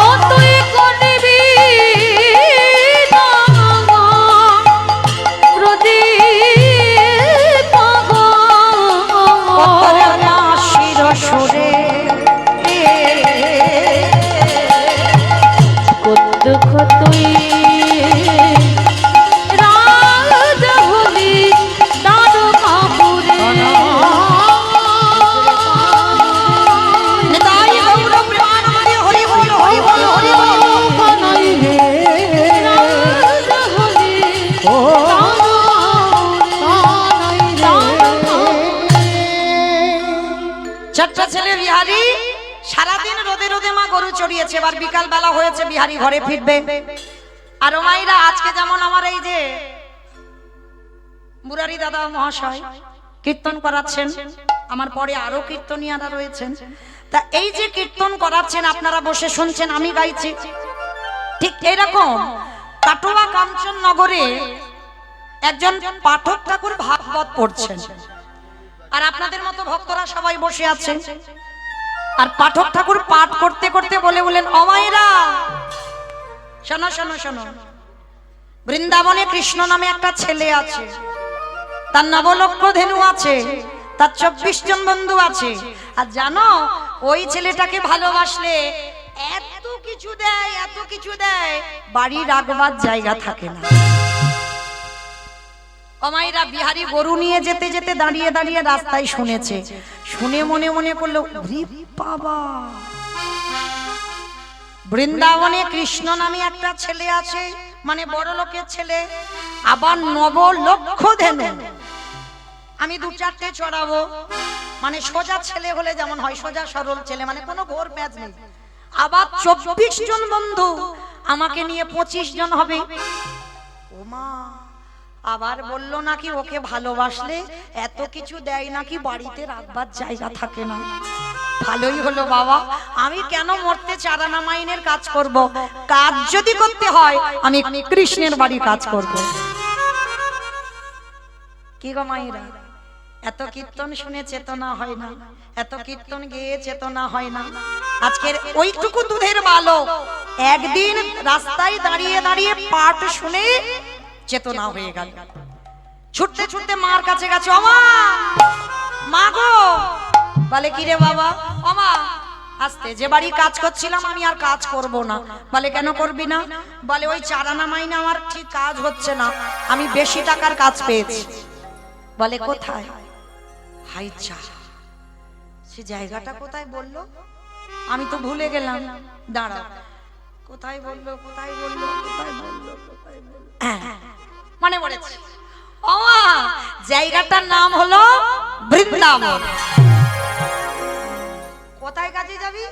ও তুই করবি না ব্রজে পতরে পাগল। না শির সুরে কোন দুঃখ তুই রাজা হলি দ্বারকাপুরে। নিতাই গৌর প্রেমানন্দে হরি বল হরি বল হরি বল। বানাই রে রাজা হলি ও বানাই রে। ছোট্ট ছেলে বিহারি সারাদিন রোদে রোদে মা গরু চড়িয়েছে, এবার বিকাল বেলা হয়েছে, বিহারি ঘরে ফিরবে। আর ও মাইরা, আজকে যেমন আমার এই যে মুরারি দাদা মহাশয় কীর্তন করাচ্ছেন, আমার পরে আরো কীর্তনিয়ারা রয়েছেন, তা এই যে কীর্তন করাচ্ছেন আপনারা বসে শুনছেন, আমি গাইছি, ঠিক এরকম কাটোয়া কাঞ্চন নগরে একজন পাঠক ঠাকুর ভাগবত পড়ছেন। আর আপনাদের মতো ভক্তরা সবাই বসে আছেন। আর পাঠক ঠাকুর পাঠ করতে করতে বলেন, অমাইরা শোনো শোনো শোনো, বৃন্দাবনে কৃষ্ণ নামে একটা ছেলে আছে, তার নবলক্ষ ধেনু আছে, তার 24 জন বন্ধু আছে। আর জানো ওই ছেলেটাকে ভালোবাসলে এত কিছু দেয়, এত কিছু দেয়, বাড়ি রাখবার জায়গা থাকে না। অমাইরা বিহারি গরু নিয়ে যেতে যেতে দাঁড়িয়ে দাঁড়িয়ে রাস্তায় শুনেছে, শুনে মনে মনে করলো, বাবা, বৃন্দাবনে কৃষ্ণ নামে একটা ছেলে আছে, মানে বড় লোকের ছেলে, আবার নবলক্ষ ধেনু, আমি 2-4টে চড়াবো, মানে সোজা ছেলে হলে যেমন হয়, সোজা সরল ছেলে, মানে কোনো ঘোর প্যাঁচ নেই। আবার 24 জন বন্ধু, আমাকে নিয়ে 25 জন হবে। ওমা, আবার বললো নাকি ওকে ভালোবাসলে এত কিছু দেয় নাকি বাড়িতে রাখবার জায়গা থাকে না। ভালোই হলো বাবা, আমি কেন মরতে চারানা মাইনের কাজ করব? কাজ যদি করতে হয় আমি কৃষ্ণের বাড়ি কাজ করব। কি গো মাইরা, এত কীর্তন শুনে চেতনা হয় না, এত কীর্তন গেয়ে চেতনা হয় না। আজকের ওইটুকু দুধের বালক একদিন রাস্তায় দাঁড়িয়ে দাঁড়িয়ে পাঠ শুনে চেতনা হয়ে গেল, ছুটতে ছুটতে মার কাছে গেছে, ওমা, মা গো। বলে কি রে বাবা? ওমা, আস্তে, যে বাড়ি কাজ করছিলাম আমি আর কাজ করব না। বলে কেন করবি না? বলে ওই চারানা মাইনে আমার ঠিক কাজ হচ্ছে না, আমি বেশি টাকার কাজ পেয়েছি। বলে কোথায়? হাই চা, সে জায়গাটা কোথায় বললো আমি তো ভুলে গেলাম, দাঁড়াও, কোথায় বললো কোথায় বললো কোথায় বললো কোথায় বললো, হ্যাঁ, মনে পড়েছে, ও জায়গাটার নাম হলো বৃন্দাবন। কোথায় কাজে যাবি?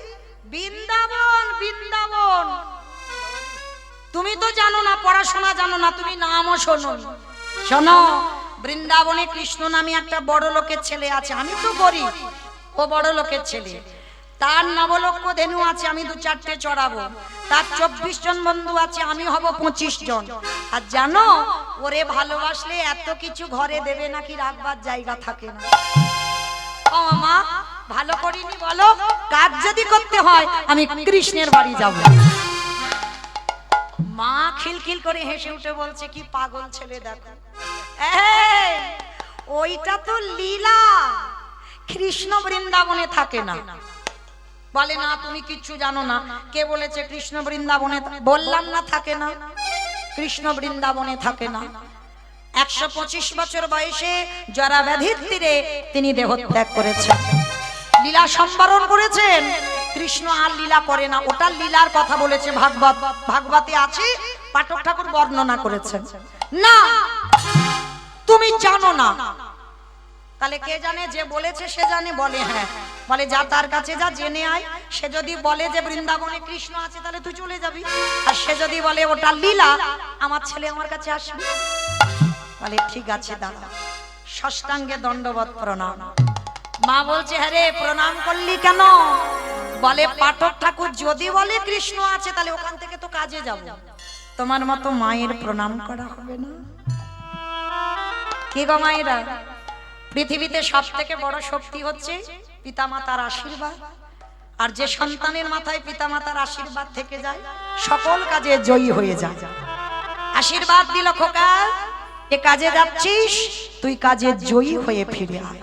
বৃন্দাবন, বৃন্দাবন। তুমি তো জানো না, পড়াশোনা জানো না, তুমি নামও শোনো। শোনো, বৃন্দাবনে কৃষ্ণ নামে একটা বড় লোকের ছেলে আছে, আমি তো গরিব, ও বড় লোকের ছেলে। তার নবলক্ষ ধেনু আছে, আমি 2-4টে চড়াবো। তার 24 জন বন্ধু আছে, আমি হব 25 জন। আর জানো, ওরে ভালোবাসলে এত কিছু ঘরে দেবে নাকি রাখবার জায়গা থাকে না। ও মা, ভালো করিনি বলো, কাজ যদি করতে হয় আমি কৃষ্ণের বাড়ি যাব। মা খিলখিল করে হেসে উঠে বলছে, কি পাগল ছেলে দেখো, ওইটা তো লীলা, কৃষ্ণ বৃন্দাবনে থাকে না। বলে না, তুমি কিচ্ছু জানো না। কে বলেছে কৃষ্ণ বৃন্দাবনে? বললাম না থাকে না, কৃষ্ণ বৃন্দাবনে থাকে না। 125 বছর বয়সে জরা ব্যাধির তীরে তিনি দেহত্যাগ করেছেন, লীলা সম্বরণ করেছেন। কৃষ্ণ আর লীলা করে না, ওটা লীলার কথা বলেছে ভাগবতে আছে, পাঠক ঠাকুর বর্ণনা করেছেন। না, তুমি জানো না। তাহলে কে জানে? যে বলেছে সে জানে। বলে হ্যাঁ, বলে যা তার কাছে যা, জেনে আয়। সে যদি বলে যে বৃন্দাবনে কৃষ্ণ আছে, তাহলে তুই চলে যাবি। আর সে যদি বলে ওটা লীলা, আমার ছেলে আমার কাছে আসবে। বলে ঠিক আছে দাদা, ষষ্ঠাঙ্গে দণ্ডবত প্রণাম। মা বলছে, হ্যাঁ রে, প্রণাম করলি কেন? বলে পাঠক ঠাকুর যদি বলে কৃষ্ণ আছে, তাহলে ওখান থেকে তো কাজে যাব। তোমার মতো মায়ের প্রণাম করা হবে না? কি গো মায়েরা, পৃথিবীতে সব থেকে বড় শক্তি হচ্ছে পিতামাতার আশীর্বাদ। আর যে সন্তানের মাথায় পিতামাতার আশীর্বাদ থেকে যায়, সকল কাজে জয়ী হয়ে যায়। আশীর্বাদ দিল, খোকা এ কাজে যাচ্ছিস, তুই কাজে জয়ী হয়ে ফিরে আয়।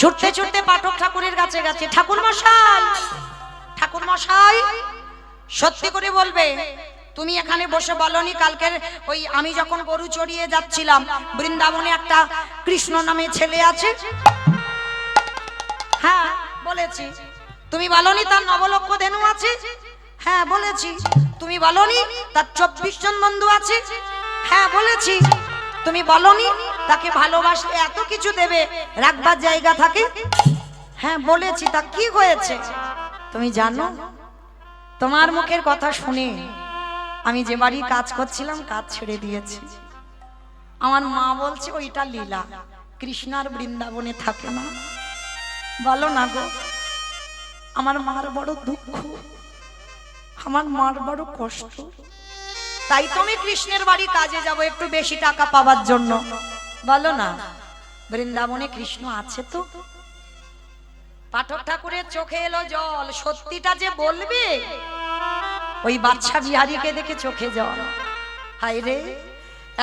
ছুটতে ছুটতে পাঠক ঠাকুরের কাছে গেছে, ঠাকুর মশাই, ঠাকুর মশাই, সত্যি করে বলবে, তুমি এখানে বসে বলনি কালকের ওই আমি যখন গরু চড়িয়ে যাচ্ছিলাম, বৃন্দাবনে একটা কৃষ্ণ নামে ছেলে আছে? হ্যাঁ বলেছি। তুমি বলনি তার নবলক্ষ ধেনু আছে? হ্যাঁ বলেছি। তুমি বলনি তার 24 জন বন্ধু আছে? হ্যাঁ বলেছি। তুমি বলনি তাকে ভালোবাসলে এত কিছু দেবে, রাখবার জায়গা থাকে? হ্যাঁ বলেছি। তা কি হয়েছে তুমি জানো? তোমার মুখের কথা শুনে আমি যে বাড়ি কাজ করছিলাম, কাজ ছেড়ে দিয়েছি। আমার মা বলছে ওইটা লীলা, কৃষ্ণার বৃন্দাবনে থাকে না। বলো না গো, আমার মার বড় দুঃখ, আমার মার বড় কষ্ট। তাই তুমি কৃষ্ণের বাড়ি কাজে যাব একটু বেশি টাকা পাওয়ার জন্য। বলো না, বৃন্দাবনে কৃষ্ণ আছে তো? পাঠক ঠাকুরের চোখে এলো জল। সত্যিটা যে বলবে, ওই বাচ্চা বিহারীকে দেখে চোখে জল। হায় রে,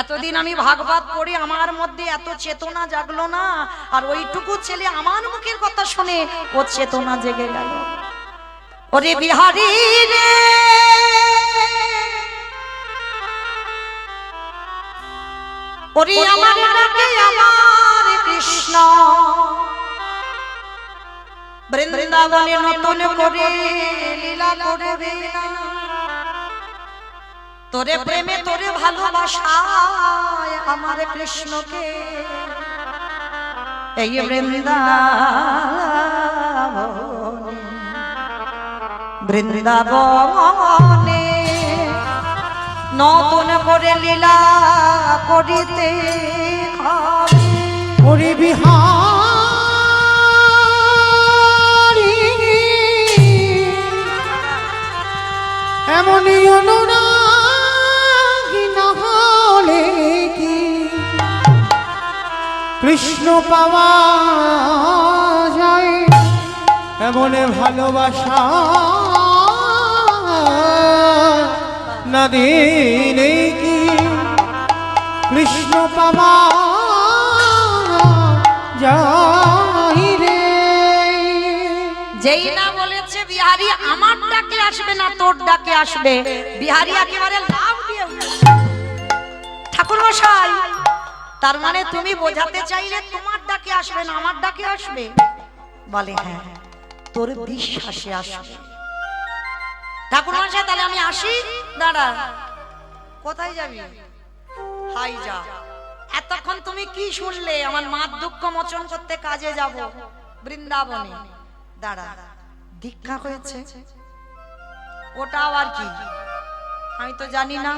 এতদিন আমি ভাগবত পড়ি, আমার মধ্যে এত চেতনা জাগলো না, আর ওইটুকু ছেলে আমার মুখের কথা শুনে ও চেতনা জেগে গেল। ওরে বিহারী রে, ওরে আমার কৃষ্ণ, বৃন্দাবনে নতুন করে লীলা করবে না। তোরে প্রেমে তোরে ভালোবাসায় আমার কৃষ্ণকে এই বৃন্দাবনে নতুন করে লীলা করিতে হবে। ওরে বিহারী, এমনই অনুরাগী না হলে কি কৃষ্ণ পাওয়া যায়? এমন ভালোবাসা না দিলে কি কৃষ্ণ পাওয়া যায় রে? যেই না বলেছে বিহারী আমার ডাকে আসবে না তোর ডাকে আসবে, বিহারী একেবারে লাভ দিয়ে ঠাকুর মশাই, তার মানে তুমি বোঝাতে চাইলে তোমার ডাকে আসবে না আমার ডাকে আসবে? বলে হ্যাঁ, তোর বিশ্বাসে আসবে। ঠাকুর মশাই তাহলে আমি আসি। দাঁড়া, কোথায় যাবি? হাই যা, এতক্ষণ তুমি কি শুনলে? আমার মার দুঃখ মোচন করতে কাজে যাব বৃন্দাবনে। দাঁড়া, দীক্ষা হয়েছে, ওটা আবার কি? আমি তো জানি না।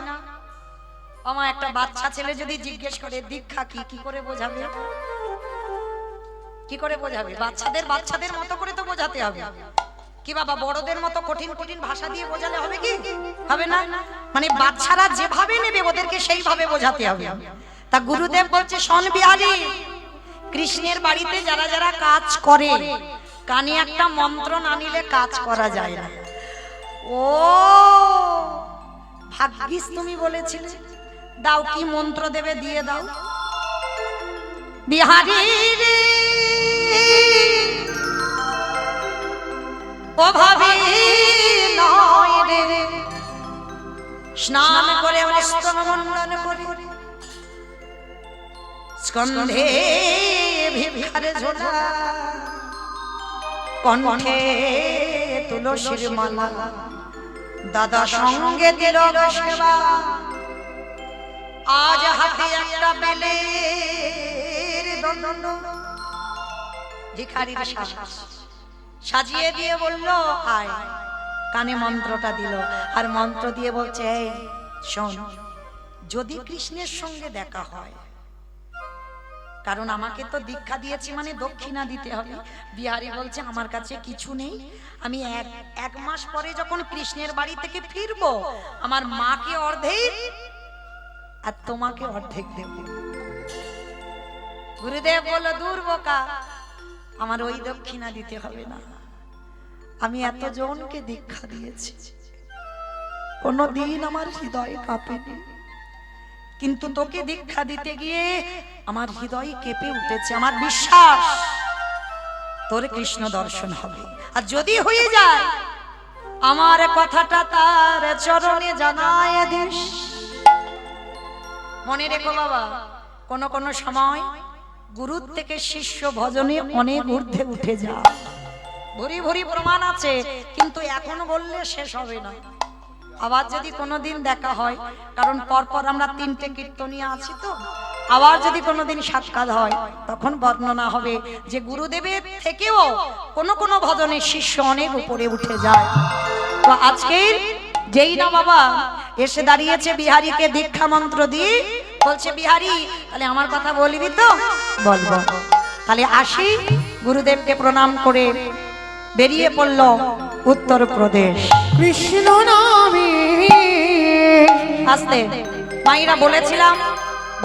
আমার একটা বাচ্চা ছেলে যদি জিজ্ঞেস করে দীক্ষা কি, কি করে বোঝাবে? কি করে বোঝাবে? বাচ্চাদের মতো করে তো বোঝাতে হবে। কি বাবা, বড়দের মতো কঠিন কঠিন ভাষা দিয়ে বোঝালে হবে কি? হবে না। মানে বাচ্চারা যেভাবে নেবে ওদেরকে সেইভাবে বোঝাতে হবে। তা গুরুদেব বলছে, শোন বিহারী, কৃষ্ণের বাড়িতে যারা যারা কাজ করে কানে একটা মন্ত্র না নিলে কাজ করা যায় না। ও ভাগ্যিস তুমি বলেছিলে। দাও, কি মন্ত্র দেবে দিয়ে দাও। বিহারী রে অভাবে নয় রে, স্নান করে স্তনমণ্ডন করে স্কন্ধে ভিক্ষারে ঝোলা, কণ্ঠে তুলসীর মালা, দাদা সঙ্গে দিল সেবা, আজ হাতে একটা বেলের দণ্ড। ভিখারির সাজ সাজিয়ে দিয়ে বলল আয়, কানে মন্ত্রটা দিল, আর মন্ত্র দিয়ে বলছে, এই শোন, যদি কৃষ্ণের সঙ্গে দেখা হয়, কারণ আমাকে তো দীক্ষা দিয়েছি মানে দক্ষিণা দিতে হবে। বিহারী বলছে, আমার কাছে কিছু নেই, আমি এক মাস পরে যখন কৃষ্ণের বাড়ি থেকে ফিরবো, আমার মাকে অর্ধেক আর তোমাকে অর্ধেক দেব। গুরুদেব বলল, দূর বোকা, আমার ওই দক্ষিণা দিতে হবে না, আমি এতজনকে দীক্ষা দিয়েছি, কোনদিন আমার হৃদয় কাঁপেনি, কিন্তু তোকে দীক্ষা দিতে গিয়ে আমার হৃদয় কেঁপে উঠেছে। আমার বিশ্বাস তোর কৃষ্ণ দর্শন হবে, আর যদি হয়ে যায় আমার কথাটা তার চরণে জানায় দিস। মনে রেখো বাবা, কোন কোন সময় গুরুর থেকে শিষ্য ভজনে অনেক ঊর্ধ্বে উঠে যায়, ভরি ভরি প্রমাণ আছে, কিন্তু এখন বললে শেষ হবে না। আবার যদি কোনোদিন দেখা হয়, কারণ পরপর আমরা 3টে কীর্তনিয়া আছি তো, আবার যদি কোনোদিন সাক্ষাৎ হয়, তখন বর্ণনা হবে যে গুরুদেবের থেকেও কোন কোন ভজনের শিষ্য অনেক উপরে উঠে যায়। তো আজকের যেই না বাবা এসে দাঁড়িয়েছে বিহারীকে দীক্ষা মন্ত্র দিয়ে, বলছে, বিহারী তাহলে আমার কথা বলবি তো? বলবো। তাহলে আসি। গুরুদেবকে প্রণাম করে বেরিয়ে পড়ল উত্তরপ্রদেশ। কৃষ্ণ নামে আসতে মাইরা বলেছিলাম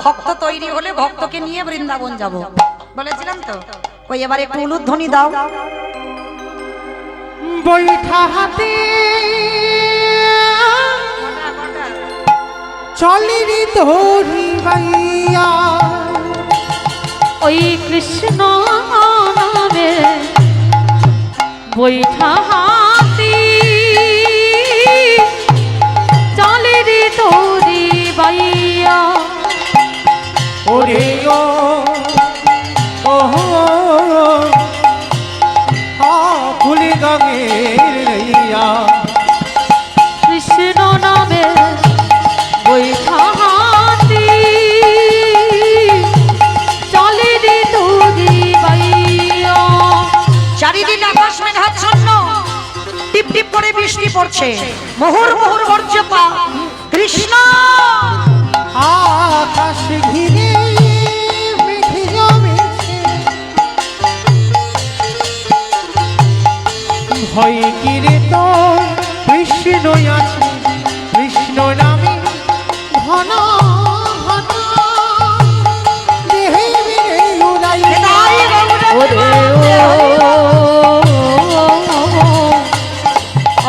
ভক্ত তৈরি হলে ভক্তকে নিয়ে বৃন্দাবন যাব, বলেছিলাম তো। কই এবার একটু উলুধ্বনি দাও। বৈঠা হাতে চলিনি তোরি বাইয়া, ওই কৃষ্ণ নামে বৈঠা হাতি চলে রে তোরি বাইয়া। ওরে ও ফুলি গাঙের রইয়া, কৃষ্ণ নামে বৈঠা হাতি চলে রে তোরি বাইয়া। চারিদিন আকাশ মেঘাচ্ছন্ন, টিপ টিপ করে বৃষ্টি পড়ছে, মোহর মোহর বর্জ্যপা। কৃষ্ণ আকাশ ঘিরে মেঘে জমেছে, ভয় কিরে তোর কৃষ্ণ আছে, কৃষ্ণ নামে ঘন ঘন দেহে বিরে লুলাই। ওরে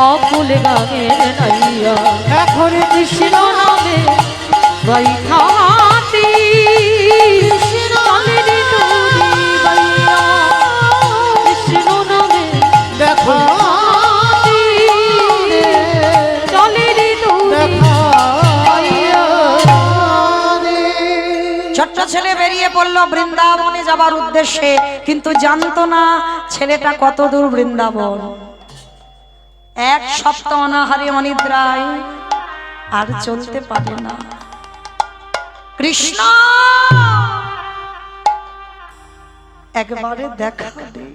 অকুল গাঙের নাইয়া, এখন কৃষ্ণ নামে বৈঠা হাতি চলে রে তোরি বাইয়া। কৃষ্ণ নামে দেখো হাতি চলে রে তোরি বাইয়া। ছোট্ট ছেলে বেরিয়ে পড়লো বৃন্দাবনে যাবার উদ্দেশ্যে, কিন্তু জানতো না ছেলেটা কত দূর বৃন্দাবন। এক সপ্তাহ অনাহারে অনিদ্রায় আর চলতে পারে না। কৃষ্ণ একবারে দেখা দে,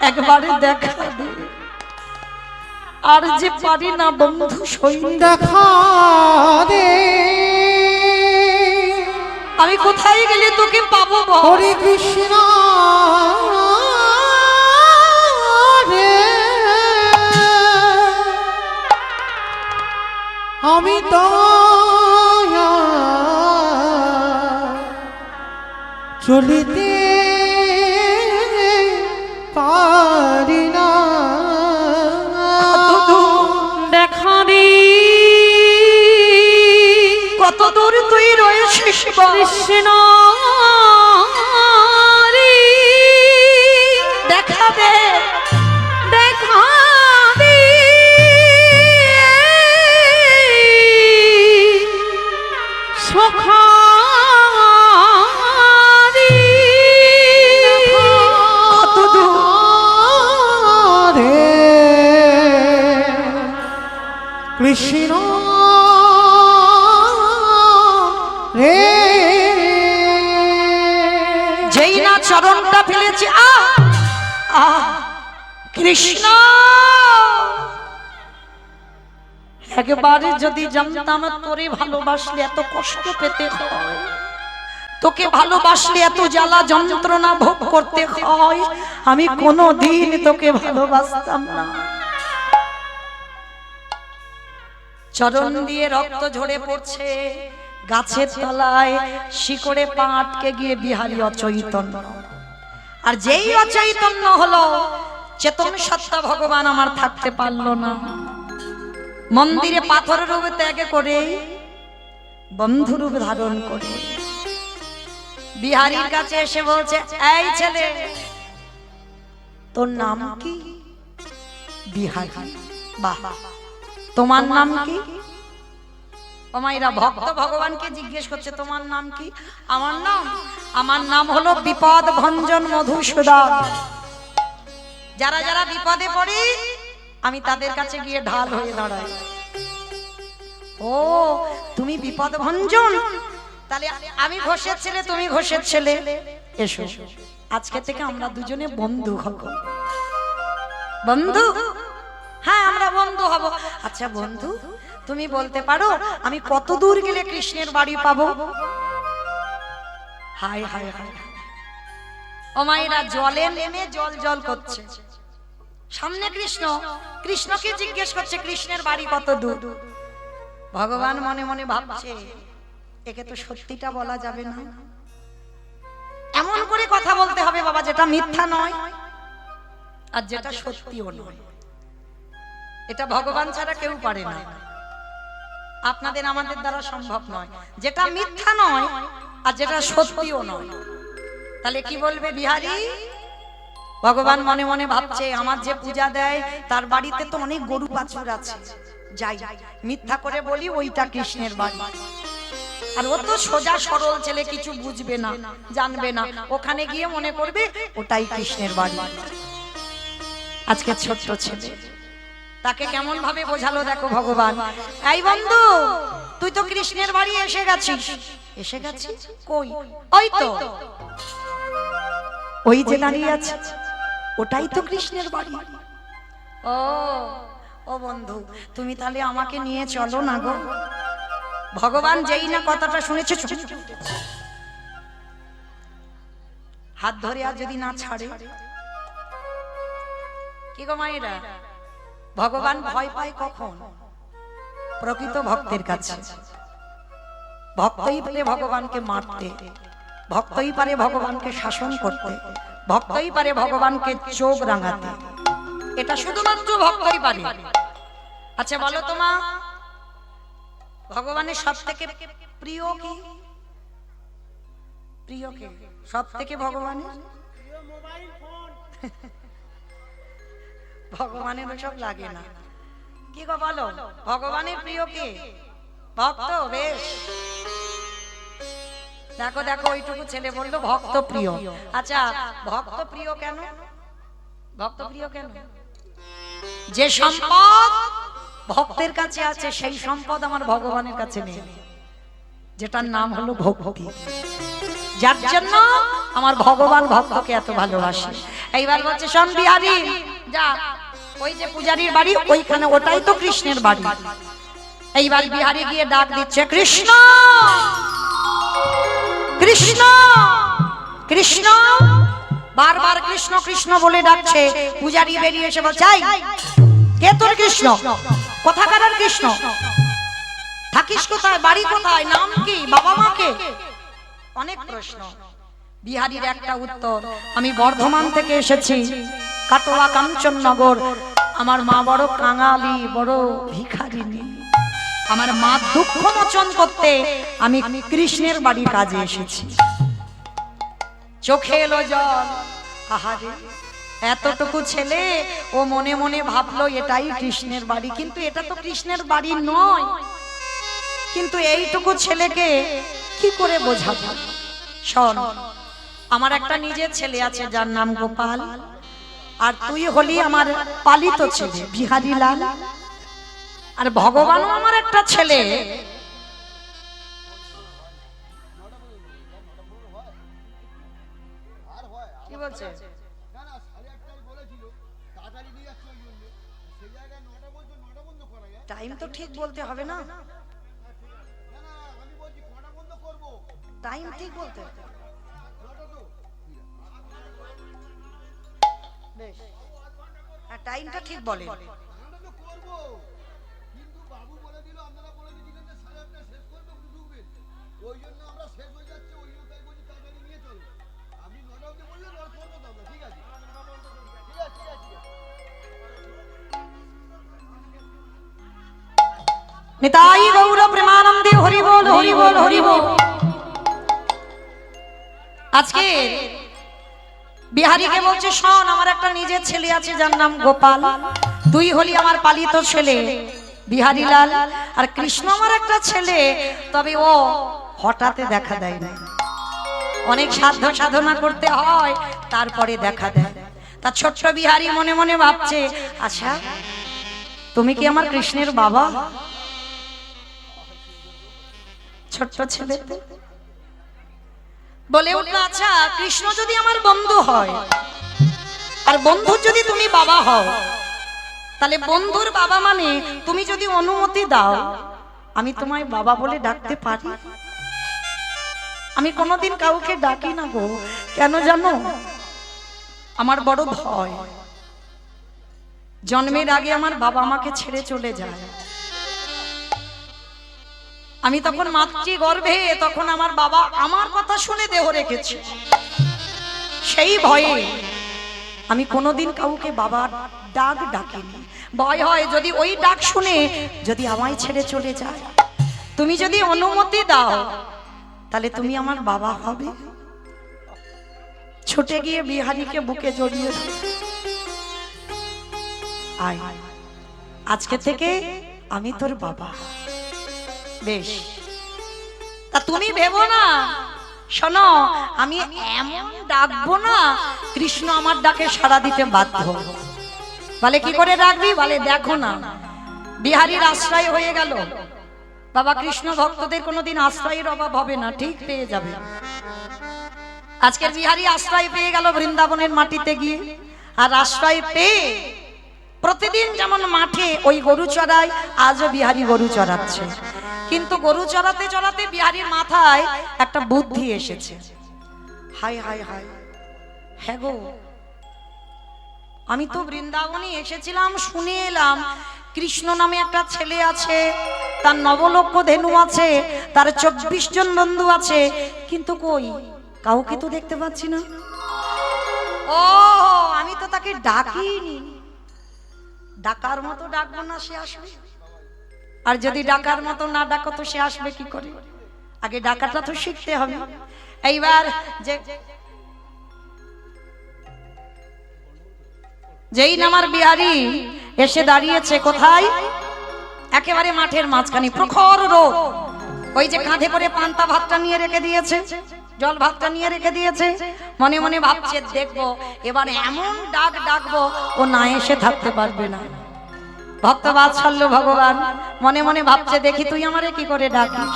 একবারে দেখা দে। আর যে পারি না বন্ধু সই দেখা দে, আমি কোথায় গেলে তোকে পাবো বল? হরে কৃষ্ণ রে, আমি তো চলিতে পারি না। দেখা দি কত দূর তুই রয়েছিস বল? কৃষ্ণ দেখা দে, দেখা দি সখা কত দূর রে কৃষ্ণ রে, যেই না চরণটা ফেলেছি কৃষ্ণ। একবারে যদি জানতাম তোরে ভালোবাসলে এত কষ্ট পেতে হয়, তোকে ভালোবাসলে এত জ্বালা যন্ত্রণা ভোগ করতে হয়, আমি কোনোদিন তোকে ভালোবাসতাম না। চরণ দিয়ে রক্ত ঝরে পড়ছে, গাছের তলায় শিকড়ে পা আটকে গিয়ে বিহারী অচৈতন্য। আর যেই অচৈতন্য হলো, চেতন সত্তা ভগবান আমার থাকতে পারলো না। মন্দিরে পাথরের রূপ ত্যাগ করে বন্ধু রূপ ধারণ করে বিহারীর কাছে এসে বলছে, এই ছেলে তোর নাম কি? বিহারী। বাহ, তোমার নাম কি? ওমাইরা ভক্ত ভগবানকে জিজ্ঞেস করছে তোমার নাম কি? আমার নাম হলো বিপদ ভঞ্জন মধুসূদন। যারা যারা বিপদে পড়ি আমি তাদের কাছে গিয়ে ঢাল হয়ে দাঁড়াই। ও তুমি বিপদ ভঞ্জন, তাহলে আমি ঘোষের ছেলে, তুমি ঘোষের ছেলে, এসো আজকে থেকে আমরা দুজনে বন্ধু হব। বন্ধু? হ্যাঁ আমরা বন্ধু হব। আচ্ছা বন্ধু, তুমি বলতে পারো আমি কত দূর গেলে কৃষ্ণের বাড়ি পাবো? হায় হায় হায়, ও মায়েরা জলে নেমে জল জল করছে। সামনে কৃষ্ণ, কৃষ্ণকে জিজ্ঞেস করছে কৃষ্ণের বাড়ি কত দূর। ভগবান মনে মনে ভাবছে একে তো সত্যিটা বলা যাবে না, এমন করে কথা বলতে হবে বাবা যেটা মিথ্যা নয় আর যেটা সত্যিও নয়। এটা ভগবান ছাড়া কেউ পারে না, আপনাদের আমাদের দ্বারা সম্ভব নয়। যেটা মিথ্যা নয় আর যেটা সত্যিও নয়, তাহলে কি বলবে বিহারী? ভগবান মনে মনে ভাবছে আমার যে পূজা দেয় তার বাড়িতে তো অনেক গরু বাছুর আছে, যাই মিথ্যা করে বলি ওইটা কৃষ্ণের বাড়ি। আর ও তো সোজা সরল ছেলে, কিছু বুঝবে না জানবে না, ওখানে গিয়ে মনে করবে ওটাই কৃষ্ণের বাড়ি। আজকে ছোট্ট ছেলে তাকে কেমন ভাবে বোঝালো দেখো ভগবান। এই বন্ধু তুই তো কৃষ্ণের বাড়ি এসে গেছিস। এসে গেছিস কই? ওই তো, ওই যে দাঁড়িয়ে আছে ওটাই তো কৃষ্ণের বাড়ি। ও ও বন্ধু তুমি তাহলে আমাকে নিয়ে চলো না গো। ভগবান যেই না কথাটা শুনেছে হাত ধরে আর যদি না ছাড়ে, কি গো মায়েরা? ভগবান ভয় পায় কখন? প্রকৃত ভক্তের কাছে। ভক্তই পারে ভগবানকে মারতে, ভক্তই পারে ভগবানকে শাসন করতে, ভক্তই পারে ভগবানকে চোখ রাঙাতে। এটা শুধুমাত্র ভক্তই পারে। আচ্ছা বলো তোমা, ভগবানের সব থেকে প্রিয় কি? প্রিয় কে সব থেকে ভগবানের? ভগবানের সব লাগে না, কি গো বলো ভগবানের প্রিয় কে? ভক্ত। বেশ দেখো দেখো ওইটুকু ছেলে বললো ভক্ত প্রিয়। আচ্ছা ভক্ত প্রিয় কেন? ভক্ত প্রিয় কেন? যে সম্পদ ভক্তের কাছে আছে সেই সম্পদ আমার ভগবানের কাছে নেই, যেটার নাম হলো ভক্তি, যার জন্য আমার ভগবান ভক্তকে এত ভালোবাসে। এইবার বলছে শোন বিহারী, যা ওই যে পূজারীর বাড়ি ওইখানে, ওটাই তো কৃষ্ণের বাড়ি। এইবার বিহারী গিয়ে ডাক দিচ্ছে কৃষ্ণ কৃষ্ণ কৃষ্ণ, বারবার কৃষ্ণ কৃষ্ণ বলে ডাকছে। পূজারী বেরিয়ে এসে বলছে এই, কে তোর কৃষ্ণ? কোথাকার কৃষ্ণ? থাকিস কোথায়? বাড়ি কোথায়? নাম কি? বাবা মাকে? অনেক প্রশ্ন। বিহারীর একটা উত্তর, আমি বর্ধমান থেকে এসেছি, কাটোয়া কাঞ্চননগর। আমার মা বড় কাঙালি, বড় ভিখারিনী। আমার মা দুঃখ মোচন করতে আমি কৃষ্ণের বাড়ি কাজে এসেছি। চোখে এলো জল। আহারে, এতটুকু ছেলে ও মনে মনে ভাবলো এটাই কৃষ্ণের বাড়ি, কিন্তু এটা তো কৃষ্ণের বাড়ি নয়। কিন্তু এইটুকু ছেলেকে কি করে বোঝাবো? শোন, আমার একটা নিজের ছেলে আছে যার নাম গোপাল, আর তুই হলি আমার পালিত ছেলে বিহারী লাল। আর ভগবানও আমার একটা ছেলে। কি বলছে? টাইম তো ঠিক বলতে হবে না? টাইম ঠিক বলতে হবে। বেশ, টাইমটা ঠিক বলে। নিতাই গৌর প্রেমানন্দে হরি বল হরি বল হরি বল। আজকে বিহারীকে বলছে শোন, আমার একটা নিজের ছেলে আছে যার নাম গোপাল, তুই হলি আমার পালিত ছেলে বিহারী লাল। আর কৃষ্ণ আমার একটা ছেলে, তবে ও হঠাৎ দেখা দেয় না, অনেক সাধ্য সাধনা করতে হয় তারপরে দেখা দেয়। তা ছোট্ট বিহারী মনে মনে ভাবছে, আচ্ছা তুমি কি আমার কৃষ্ণের বাবা? ছোট্ট ছেলে বলে উঠল, আচ্ছা কৃষ্ণ যদি আমার বন্ধু হয়, আর বন্ধুর যদি তুমি বাবা হও, তাহলে বন্ধুর বাবা মানে তুমি যদি অনুমতি দাও আমি তোমায় বাবা বলে ডাকতে পারি? আমি কোনোদিন কাউকে ডাকি না গো। কেন জানো? আমার বড় ভয়। জন্মের আগে আমার বাবা আমাকে ছেড়ে চলে যায়। আমি তখন মাতৃ গর্ভে, তখন আমার বাবা আমার কথা শুনে দেহ রেখেছে। সেই ভয়ে আমি কোনোদিন কাউকে বাবা ডাক ডাকিনি। ভয় হয় যদি ওই ডাক শুনে যদি আমায় ছেড়ে চলে যায়। তুমি যদি অনুমতি দাও তাহলে তুমি আমার বাবা হবে। ছুটে গিয়ে বিহারীকে বুকে জড়িয়ে আয়, আজকে থেকে আমি তোর বাবা। বেশ, তা তুমি ভেবো না, শোনো আমি এমন ডাকবো না কৃষ্ণ আমার ডাকে সাড়া দিতে বাধ্য। বলে কি করে ডাকবি? বলে দেখো না, বিহারীর আশ্রয় হয়ে গেল। বাবা কৃষ্ণ ভক্তদের কোনোদিন আশ্রয়ের অভাব হবে না, ঠিক পেয়ে যাবে। আজকের বিহারী আশ্রয় পেয়ে গেল বৃন্দাবনের মাটিতে গিয়ে। আর আশ্রয় পেয়ে প্রতিদিন যেমন মাঠে ওই গরু চড়ায়, আজও বিহারী গরু চড়াচ্ছে। কিন্তু গরু চড়াতে চড়াতে বিহারীর মাথায় একটা বুদ্ধি এসেছে। হাই হাই হাই, হ্যাঁ গো, আমি তো বৃন্দাবনে এসেছিলাম, শুনে এলাম কৃষ্ণ নামে একটা ছেলে আছে, তার 9 লক্ষ ধেনু আছে, তার 24 জন বন্ধু আছে, কিন্তু কই কাউকে তো দেখতে পাচ্ছি না। ও, আমি তো তাকে ডাকিনি। ডাকার মতো ডাকবো না, সে আসবে? আর যদি ডাকার মতো না ডাকো তো সে আসবে কি করে? আগে ডাকাটা তো শিখতে হবে। এইবার যেই নামার বিহারী এসে দাঁড়িয়েছে কোথায়? একেবারে মাঠের মাঝখানে, প্রখর রোদ। ওই যে কাঁধে করে পান্তা ভাতটা নিয়ে রেখে দিয়েছে, জল ভাতটা নিয়ে রেখে দিয়েছে, মনে মনে ভাবছে দেখবো এবার এমন ডাক ডাকবো ও না এসে থাকতে পারবে না। ভক্ত বাৎসল্য ভগবান মনে মনে ভাবছে দেখি তুই আমারে কি করে ডাকিস।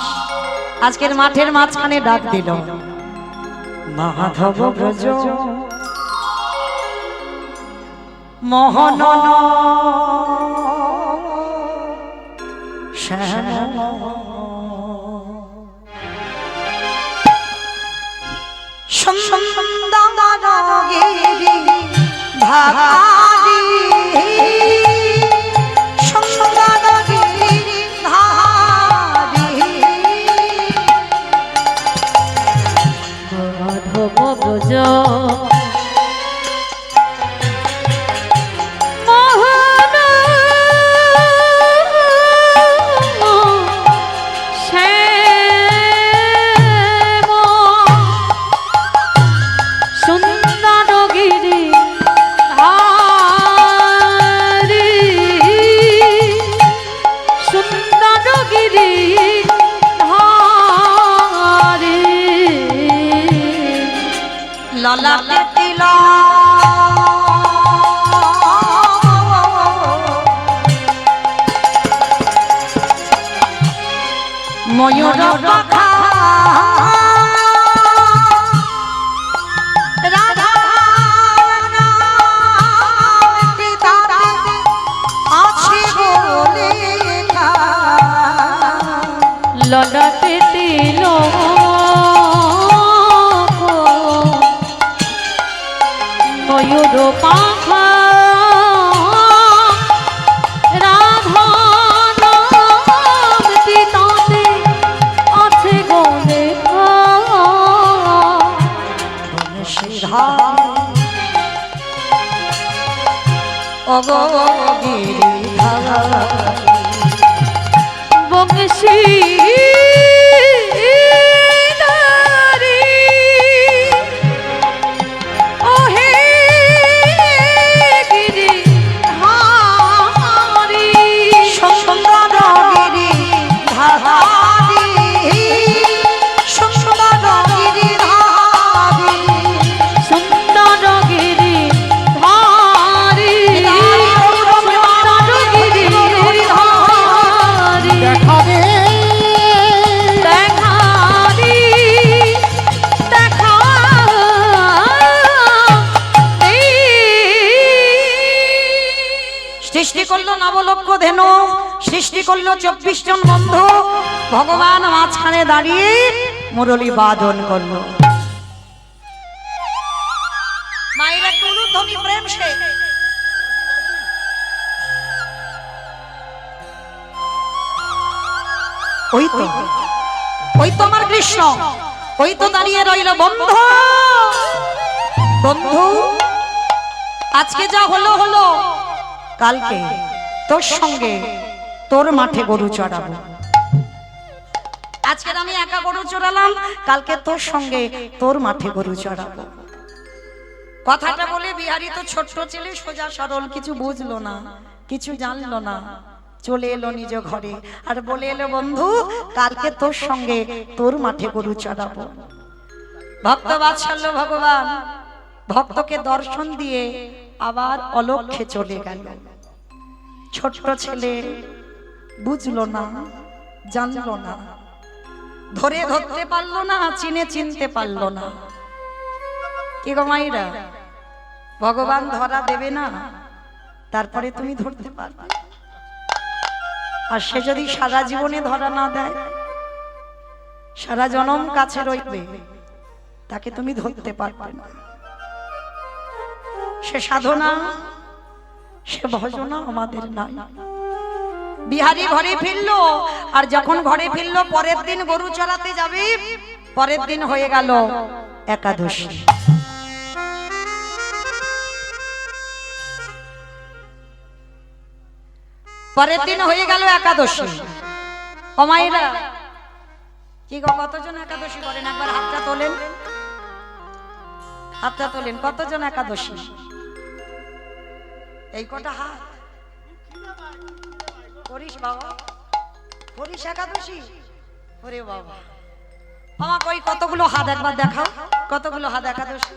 আজকের মাঠের মাঝখানে ডাক দিল, মাধব ব্রজ মোহন শ্যাম সুন্দরগিরি ধারি সুন্দরগিরি ধারি মাধব ব্রজ ললাটে তিল ময়ূর পাখা রাধা আছে বলে ললাটে তিল ময়ূর পাখা রাধা নাম পিতাতে আছে গো লেখা। বংশী সৃষ্টি করলো নবলক্ষ ধেনু, সৃষ্টি করলো 24 জন বন্ধু, ভগবান মাঝখানে দাঁড়িয়ে মুরলী বাদন করলো। মায়েরা তুলুধ্বনি প্রেম সে ওই তো আমার কৃষ্ণ, ওই তো দাঁড়িয়ে রইল বন্ধু। বন্ধু আজকে যা হলো হলো, কালকে তোর সঙ্গে তোর মাঠে গরু চড়াবো। আজকে আমি একা গরু চড়ালাম, কালকে তোর সঙ্গে তোর মাঠে গরু চড়াবো। কথাটা বলে বিহারী তো ছোট্ট ছেলে, সোজা সরল, কিছু বুঝলো না, কিছু জানলো না, চলে এলো নিজ ঘরে আর বলে এলো বন্ধু কালকে তোর সঙ্গে তোর মাঠে গরু চড়াবো। ভক্ত বাৎসল্য ভগবান ভক্তকে দর্শন দিয়ে আবার অলক্ষ্যে চলে গেল। ছোট্ট ছেলে বুঝলো না, জানলো না, ধরতে পারলো না, চিনতে পারলো না। কি গো মাইরা, ভগবান ধরা দেবে না, তারপরে তুমি ধরতে পারবে। আর সে যদি সারা জীবনে ধরা না দেয়, সারা জনম কাছে রইবে, তাকে তুমি ধরতে পারবে না। সে সাধনা, সে ভজনা আমাদের নাই। বিহারী ঘরে ফিরলো, আর যখন ঘরে ফিরলো পরের দিন গরু চড়াতে যাবে, পরের দিন হয়ে গেল একাদশী। পরের দিন হয়ে গেল একাদশী। ও মায়েরা, কি গো কতজন একাদশী করেন? একবার হাতটা তোলেন, হাতটা তোলেন। কতজন একাদশী? এই কটা হাত করিস বাবা, করিস একাদশী? ওরে বাবা, আমাকে ওই কতগুলো হাত একবার দেখাও, কতগুলো হাত একাদশী?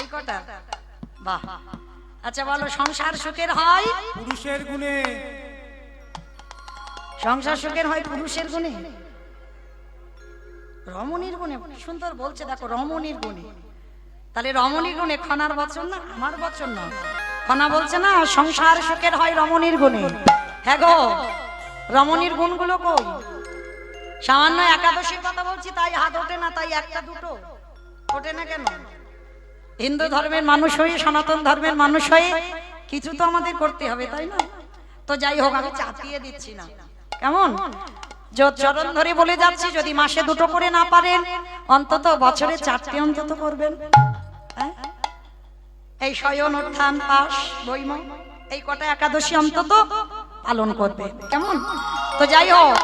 এই কটা? বাহ। আচ্ছা বলো, সংসার সুখের হয় পুরুষের গুণে। সংসার সুখের হয় পুরুষের গুণে, রমণীর গুণে। সুন্দর বলছে, দেখো রমণীর গুণে। তাহলে রমণীর গুণে খনার বচন না, আমার বচন না। খনা বলছে না সংসার সুখের হয় রমণীর গুণে। হ্যাঁ গো, রমণীর গুণগুলো কই? সামান্য একাদশীর কথা বলছি তাই হাত ওঠে না, তাই একটা দুটো ওঠে না কেন? হিন্দু ধর্মের মানুষ হয়ে, সনাতন ধর্মের মানুষ হয়ে কিছু তো আমাদের করতে হবে, তাই না? তো যাই হোক, আমি চাপিয়ে দিচ্ছি না, কেমন? চরণ ধরে বলে যাচ্ছি, যদি মাসে দুটো করে না পারেন, অন্তত বছরে 4টে অন্তত করবেন। হ্যাঁ? এই শয়ন উত্থান পাশ বৈম, এই কটা একাদশী অন্তত পালন করবে, কেমন? তো যাই হোক,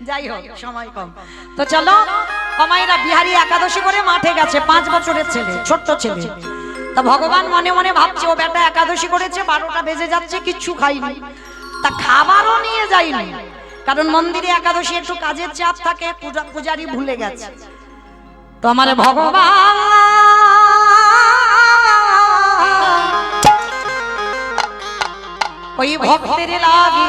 যাই হোক সময় কম, তো চলো। কমাইরা বিহারী একাদশী করে মাঠে গেছে, 5 বছরের ছেলে, ছোট্ট ছেলে। তা ভগবান মনে মনে ভাবছে, ও বেটা একাদশী করেছে, 12টা বেজে যাচ্ছে, কিচ্ছু খাইনি। তা খাবারও নিয়ে যায়নি, কারণ মন্দিরে একাদশী একটু কাজের চাপ থাকে, পূজারি ভুলে গেছে। তো আমার ভগবান ওই ভক্তের লাগি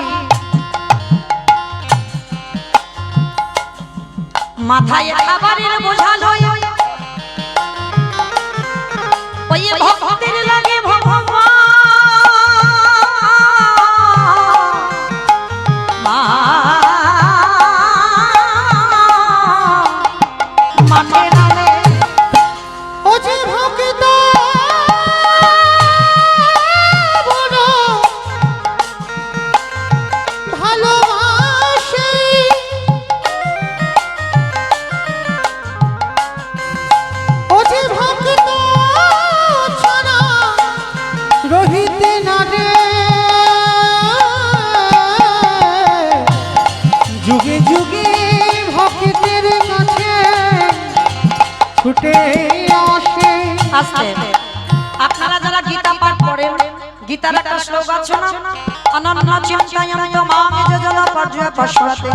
মাথায় খাবারের বোঝা লই, ওই ভক্তের লাগে ভগবান মাঠে নামে। ও যে ভক্ত বড় ভালোবাসে, ও যে ভক্ত ছাড়া রহিতে না রে, যুগে যুগে ভক্তের কাছে ছুটে আসে। আস্তে, আপনারা যারা গীতা পাঠ করেন, গীতার একটা শ্লোক আছে না, অনন্য চিন্তায়ম তমাম যোজনা পর্যায় পশ্চাতে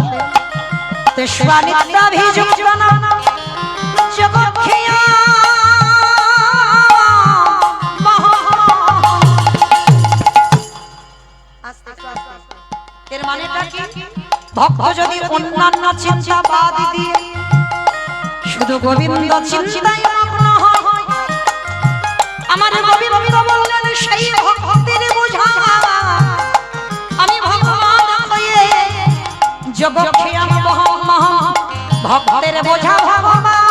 তেষ্বা নিত্যাভিযুক্তনা জগৎক্ষয়া মহা। আস্তে আস্তে, এর মানেটা কি? ভক্ত যদি অন্যান্য চিন্তা বাদ দিয়ে শুধু গোবিন্দ চিন্তায় মগ্ন হয়, আমার গোবিন্দ বললেন সেই ভক্তের বোঝা আমি ভগবান হয়ে জগৎক্ষয়াম বহম, ভক্তের বোঝা ভগবান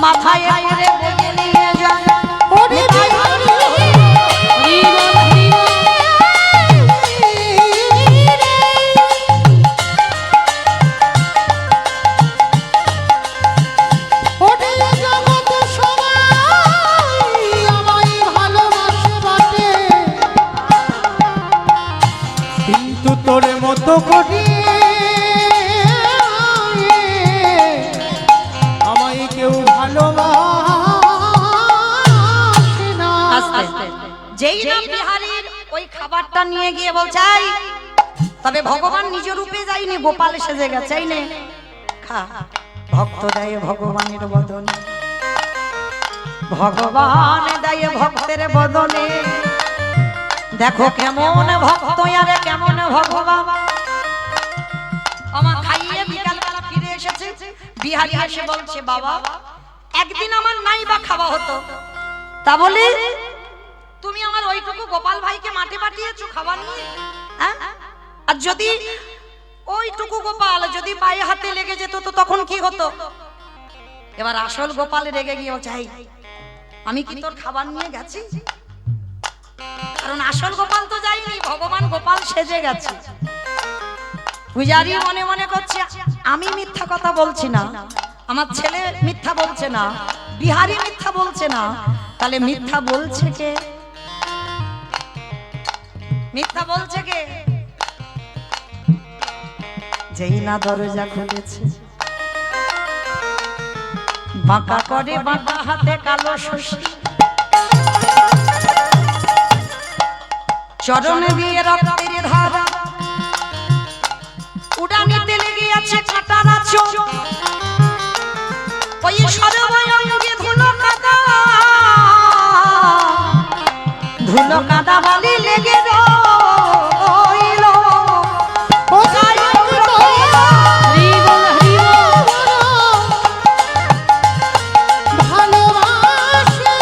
মাথায় করে বয়ে নিয়ে যায়। ওরে বিহারী ওরে জগৎ সবাই আমায় ভালোবাসে বাটে, কিন্তু তোর মতো করি আমায় কেউ ভালোবাসে না। যেই না বিহারীর ওই খাবারটা নিয়ে গিয়ে বলছাই, তবে ভগবান নিজ রূপে যায়নি, গোপাল সেজে গেছে। এই নে খা। ভক্ত দেয় ভগবানের বদনে, ভগবান দেয় ভক্তের বদনে। দেখো কেমন ভক্ত আরে কেমন ভগবান। আমার খাইয়ে বিকালবেলা ফিরে এসেছে, বিহারী এসে বলছে, বাবা একদিন আমার নাই বা খাওয়া হতো, তা বলে তুমি আমার ওইটুকু গোপাল ভাইকে মাঠে পাঠিয়েছো খাবার নিয়ে? হ্যাঁ, আর যদি ওইটুকু গোপাল যদি পায়ে হাতে লেগে যেত তো তখন কি হতো? এবার আসল গোপাল রেগে গিয়ে চাই, আমি কি তোর খাবার নিয়ে গেছি? কারণ আসল গোপাল তো যায়নি, ভগবান গোপাল সেজে গেছে। পূজারি মনে মনে করছে, আমি মিথ্যা কথা বলছি না, আমার ছেলে মিথ্যা বলছে না, বিহারী মিথ্যা বলছে না, তাহলে মিথ্যা বলছে কে? মিথ্যা বলছে কে? যেই না দরজা খুলেছে, বাঁকা করে বাঁকা হাতে কালো শশী, চরণে দিয়ে রক্তের ধারা উড়ানিতে লেগে আছে কাঁটার আঁচড় ওই সর্বঙ্গে ধুলো কাদা বালি লেগে রইল ও যাই তো ভালোবাসি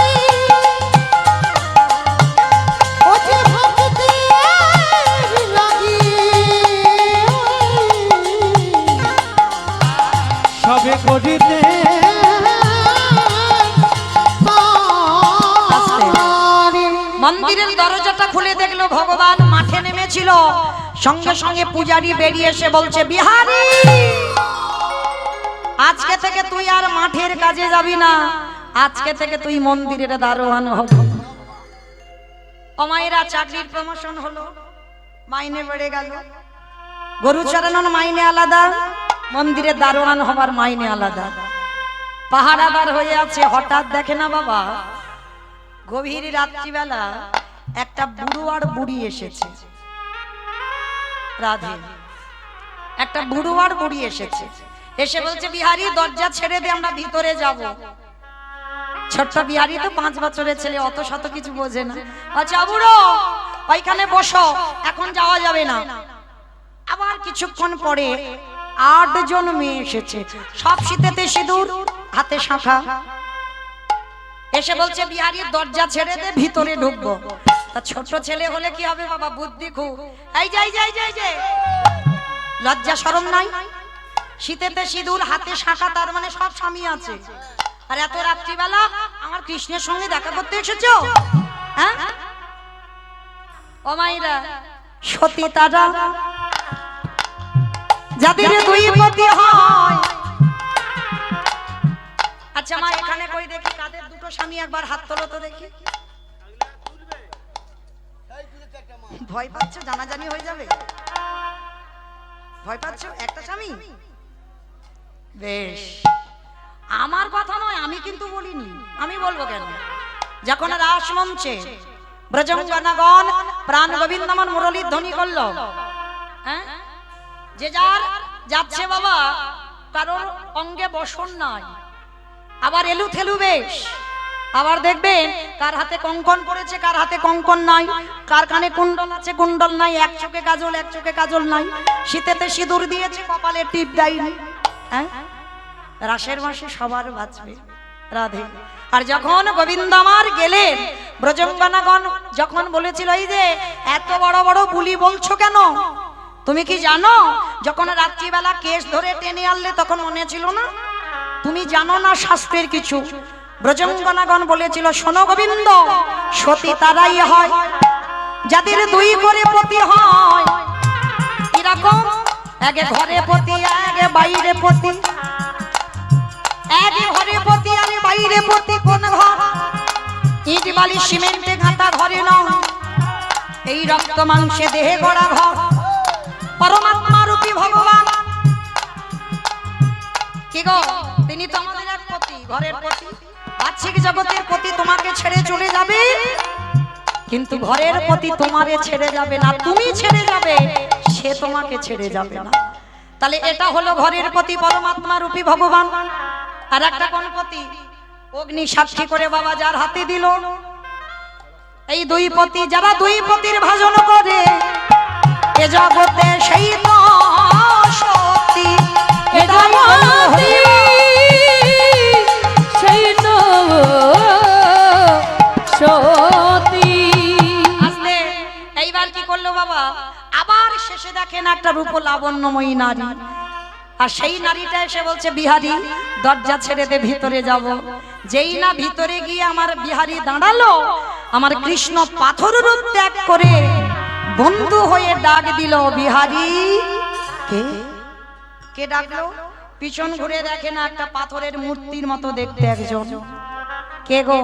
ও যে ভক্তি লাগি সবে করিতে মন্দিরের দরজাটা খুলে দেখলো ভগবান মাঠে নেমেছিল সঙ্গে সঙ্গে পূজারী বেরিয়ে এসে বলছে বিহারী আজকে থেকে তুই আর মাঠের কাজে যাবি না আজকে থেকে তুই মন্দিরের দারোয়ান হবি অমায়েরা চাকরির প্রমোশন হলো মাইনে বেড়ে গেল গরু চড়ানোর মাইনে আলাদা মন্দিরের দারোয়ান হবার মাইনে আলাদা পাহারাদার হয়ে আছে হঠাৎ দেখে না বাবা গভীর রাত্রিবেলা একটা বুড়ো আর বুড়ি এসেছে রাধে একটা বুড়ো আর বুড়ি এসেছে এসে বলছে বিহারী দরজা ছেড়ে দে আমরা ভিতরে যাব ছোট্ট বিহারী তো 5 বছরের ছেলে অত শত কিছু বোঝে না আচ্ছা বুড়ো ওইখানে বসো এখন যাওয়া যাবে না আবার কিছুক্ষণ পরে 8 জন মেয়ে এসেছে সব শীতেতে সিঁদুর হাতে শাঁখা এসে বলছে বিহারী দরজা ছেড়ে দে ভিতরে ঢুকবো তা ছোট ছেলে হলে কি হবে বাবা বুদ্ধি খুব এই যাই যাই যাই যে লজ্জা শরম নাই শীতেতে সিঁদুর হাতে শাঁখা তার মানে সব স্বামী আছে আর এত রাত্রিবেলা আমার কৃষ্ণের সঙ্গে দেখা করতে এসেছো হ্যাঁ ও মাইরা সতী তারা যাদের দুই পতি হয় আচ্ছা মা এখানে কই দেখি কাদের দুটো স্বামী একবার হাত তোলো তো দেখি ভয় পাচ্ছ জানাজানি হয়ে যাবে ভয় পাচ্ছ একটা স্বামী বেশ আমার কথা নয় আমি কিন্তু বলিনি আমি বলবো কেন যখন রাস মঞ্চে ব্রজঙ্গনাগণ প্রাণ গোবিন্দমন মুরলীর ধ্বনি করলো হ্যাঁ যে যার যাচ্ছে বাবা কারোর অঙ্গে বসন নাই আবার এলু থেলু বেশ আবার দেখবেন কার হাতে কঙ্কন পড়েছে কার হাতে কঙ্কন নাই কার কানে কুণ্ডল আছে কুণ্ডল নাই এক চোখে কাজল নাই শীতেতে সিঁদুর দিয়েছে কপালে টিপ দেয়নি হ্যাঁ রাসের মাসে সবার বাঁচবে রাধে আর যখন গোবিন্দ আমার গেলেন ব্রজঙ্গনাগণ যখন বলেছিল এই যে এত বড় বড় বুলি বলছো কেন তুমি কি জানো যখন রাত্রিবেলা কেশ ধরে টেনে আনলে তখন মনে ছিল না তুমি জানো না শাস্ত্রের কিছু ব্রজঙ্গনাগণ বলেছিল শোনো গোবিন্দ সতী তারাই হয় যাদের দুই করে পতি হয় এরকম একে ঘরে পতি একে বাইরে পতি একে ঘরে পতি আর বাইরে পতি কোন ঘর ইট বালি সিমেন্টে ঘাটা ঘরে নয় এই রক্ত মাংসে দেহে গড়া ঘর পরমাত্মা রূপী ভগবান কি গো তিনি তো আমাদের এক পতি ঘরের পতি বাহ্যিক জগতের পতি তোমাকে ছেড়ে চলে যাবে কিন্তু ঘরের পতি তোমারে ছেড়ে যাবে না তুমি ছেড়ে যাবে সে তোমাকে ছেড়ে যাবে না তাহলে এটা হলো ঘরের পতি পরমাত্মা রূপী ভগবান আর একটা কোন পতি অগ্নি সাক্ষী করে বাবা যার হাতে দিল এই দুই পতি যারা দুই পতির ভাজন করে এ জগতে সেই তো সতী এ জগতে সেই তো সতী আসলে এইবার কি করলো বাবা আবার শেষে দেখেন একটা রূপ লাবণ্যময়ী নারী আর সেই নারীটা এসে বলছে বিহারী দরজা ছেড়ে দে ভিতরে যাব যেই না ভিতরে গিয়ে আমার বিহারী দাঁড়ালো আমার কৃষ্ণ পাথর রূপ ত্যাগ করে বন্ধু হয়ে ডাক দিল বিহারী কে কে ডাকলো পিছন ঘুরে দেখে না একটা পাথরের মূর্তির মতো দেখতে একজন কে গো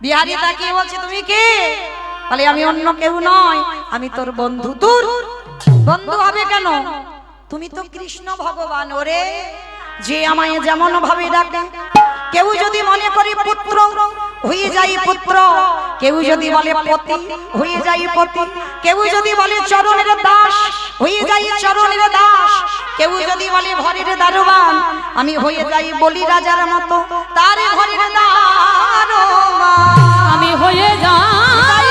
বিহারী তাকিয়ে বলছে তুমি কে বলে আমি অন্য কেউ নয় আমি তোর বন্ধু দূর বন্ধু হবে কেন তুমি তো কৃষ্ণ ভগবান ওরে যে আমায় যেমন ভাবে ডাকে কেউ যদি মনে করি পুত্র হয়ে যাই পুত্র, কেউ যদি বলে পতি হয়ে যাই পতি, কেউ যদি বলে চরণের দাস হয়ে যাই চরণের দাস, কেউ যদি বলে ঘরের দারোয়ান আমি হয়ে যাই বলি রাজার মতো তার ঘরের দারোয়ান। আমি হয়ে যাই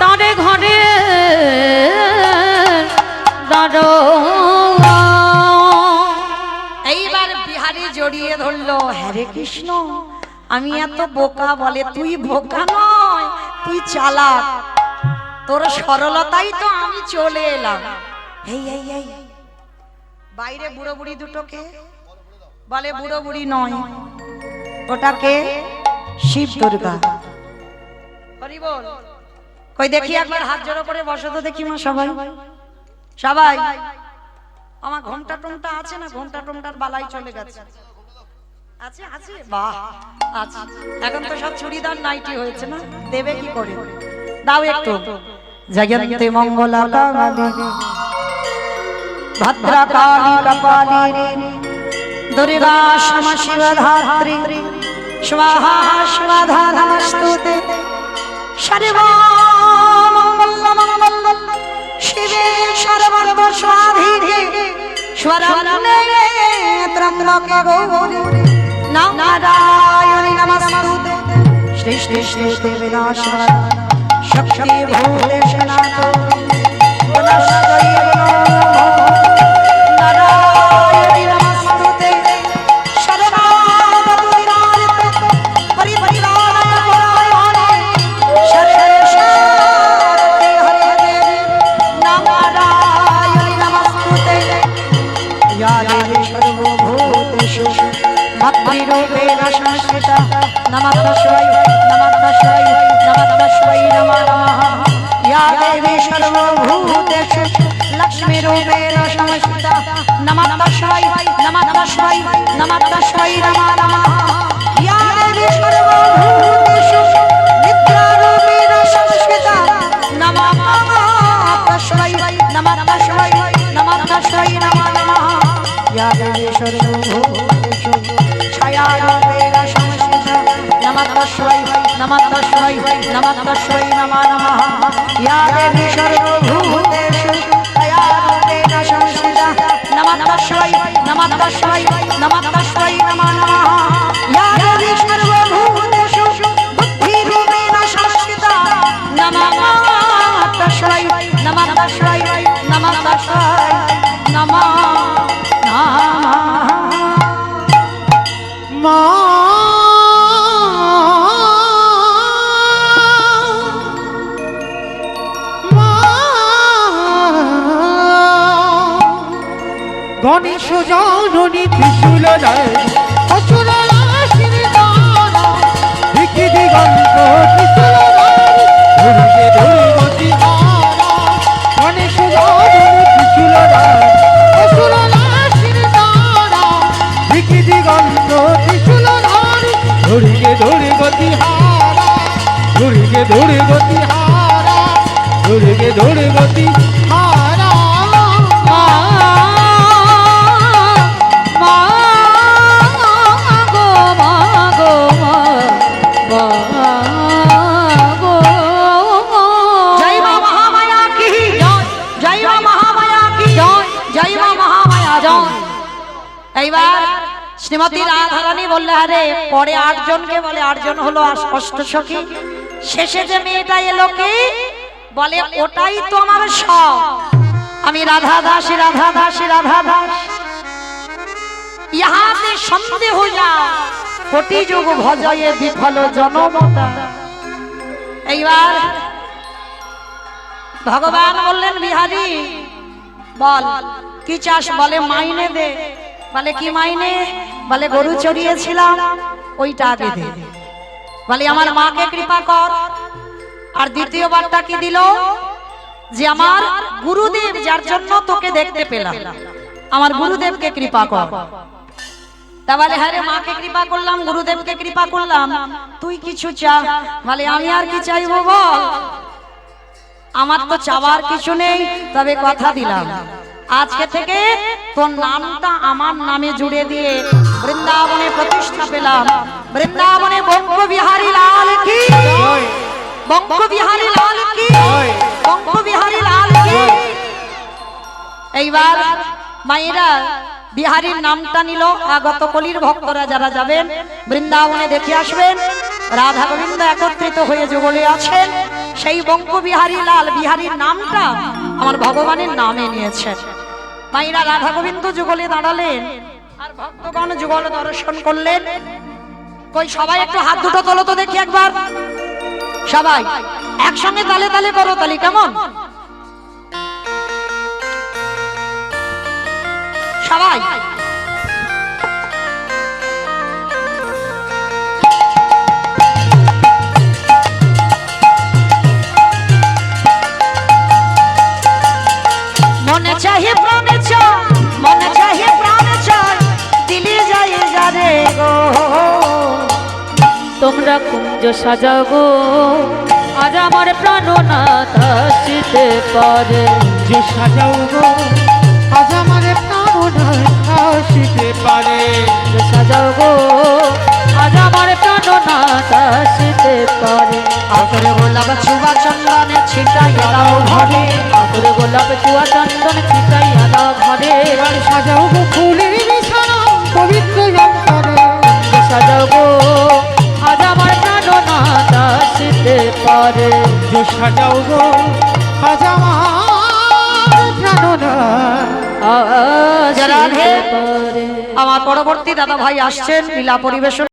তারে ঘরে দাঁড়ো। এইবার বিহারি জড়িয়ে ধরলো, হরে কৃষ্ণ আমি এত বোকা? বলে তুই বোকা নয়, তুই চালাক, তোর সরলতাই তো আমি চলে এলাম। এই এই এই বাইরে বুড়ো বুড়ি দুটোকে বলে বুড়ো বুড়ি নয়, ওটাকে শিব দুর্গা। হরি বল। কই দেখি একবার হাত জোড়ো করে বসো তো দেখি মা সবাই সবাই। আমার ঘোমটা টোমটা আছে না? ঘোমটা টোমটার বালাই চলে গেছে। আছে আছে, বাহ আছে। এখন তো সব চুড়িদার নাইটি হয়েছে না, দেবে কি করে? দাও একটু। জগন্তে মঙ্গলা কালী ভদ্রা কালী কপালী দুর্গা ক্ষমা শিবা ধাত্রী স্বাহা স্বাধা নমস্তুতে সর্বমঙ্গল মঙ্গল শিবে সর্বর্ব স্বাধীনে স্বরণ্যে ত্রম্বকে গৌরি নারায়ণী নমস্তুতে সৃষ্টি সৃষ্টি বিনাশায় শক্তি ভূতেশ নাথ গুণশ্রী নারায়ণী নমস্তুতে সর্বাবতারিতে পরিপরিবারায় পরায়ণে সর্বেশ্বরতে হরে দেবী নারায়ণী নমস্তুতে या देवी सर्वभूतेषु भक्तिरूपेण संस्थिता नमस्तस्यै नमस्तस्यै नमस्तस्यै नमो नमः। या देवी सर्वभूतेषु लक्ष्मीरूपेण संस्थिता नमस्तस्यै नमस्तस्यै नमस्तस्यै नमो नमः। या देवी सर्वभूतेषु निद्रारूपेण संस्थिता नमस्तस्यै नमस्तस्यै नमस्तस्यै नमो नमः। या देवी सर्वभूतेषु छायारूपेण संस्थिता नमस्तस्यै नमस्तस्यै नमस्तस्यै नमो नमः। या देवी सर्वभूतेषु छायारूपेण संस्थिता नमस्तस्यै नमस्तस्यै नमस्तस्यै नमो नमः। या देवी सर्वभूतेषु बुद्धिरूपेण संस्थिता नमस्तस्यै नमस्तस्यै नमस्तस्यै नमो মা গণেশ জননী ত্রিশূল অসুর রাশির দ্বারা দিকি দিগন্ত ত্রিশূল ধরুকে ধরুমতি হারা গণেশ জননী ত্রিশূল অসুর রাশির দ্বারা দিকি দিগন্ত ত্রিশূল ধরিকে ধরে গতি হারা ধরিকে ধরে গতি হারা ধরিকে ধরে গতি হারা শ্রীমতী রাধারানী বললে আরে পরে 8 জনকে বলে 8 জন হলো অষ্টসখী, শেষে যে মেয়েটা এলো কি বলে ওটাই তো আমার সব, আমি রাধা দাসী রাধা দাসী রাধা দাস। ইহা से সন্দেহ हो जा কোটি যুগ ভজয়ে বিফল জনমতা। এইবার ভগবান বললেন বিহারী বল কি চাস? বলে মাইনে দে। বলে কি মাইনে? বলে গরু চড়িয়েছিলাম ওইটা আগে দে। বলে আমার মাকে কৃপা কর। আর দ্বিতীয়বারটা কি দিল? যে আমার গুরুদেব যার জন্য তোকে দেখতে পেলাম আমার গুরুদেবকে কৃপা কর। তা বলে হ্যাঁ রে মাকে কৃপা করলাম গুরুদেবকে কৃপা করলাম, তুই কিছু চা। বলে আমি আর কি চাইবো বল? আমার তো চাওয়ার কিছু নেই, তবে কথা দিলাম আজকে থেকে তোর নামটা আমার নামে জুড়ে দিয়ে বৃন্দাবনে প্রতিষ্ঠা পেলাম। বৃন্দাবনে বঙ্গ বিহারী লাল কি, বঙ্গ বিহারী লাল কি, বঙ্গ বিহারী লাল কি। এইবার মায়েরা বিহারীর নামটা নিল। আগত কলির ভক্তরা যারা যাবেন বৃন্দাবনে দেখে আসবেন, রাধা গোবিন্দ একত্রিত হয়ে যুগলে আছেন। সেই বঙ্গ বিহারী লাল বিহারীর নামটা আমার ভগবানের নামে নিয়েছেন। মায়েরা রাধা গোবিন্দ যুগলে দাঁড়ালেন আর ভক্তগণ যুগল দর্শন করলেন। কই সবাই একটু হাত দুটো তোলো তো দেখি একবার, সবাই একসঙ্গে তালে তালে করো তালি, কেমন সবাই। মনে চাহি প্রাণে চাই, মনে চাহি প্রাণে চাই, দিলি যাই যারে গো। তোমরা কুঞ্জ সাজাও গো, আজ আমার প্রাণনাথ আসিতে পারে। যে সাজাও গো আজ আমার প্রাণনাথ আসিতে পারে। কুঞ্জ সাজাও গো, আজ আমার প্রাণনাথ আসিতে পারে। আতরে গোলাপ চুবা চন্দনে ছিটাইয়া দাও ঘরে, আতরে গোলাপ চুয়া চন্দন ছিটাইয়া দাও ঘরে। এবার সাজাও গো ফুলের বিছানা পবিত্র অন্তরে। কুঞ্জ সাজাও গো, আজ আমার প্রাণনাথ আসিতে পারে। যে সাজাও গো আজ আমার প্রাণনাথ আসিতে রাধে। পারে। আমার পরবর্তী দাদা ভাই আসছেন লীলা পরিবেশন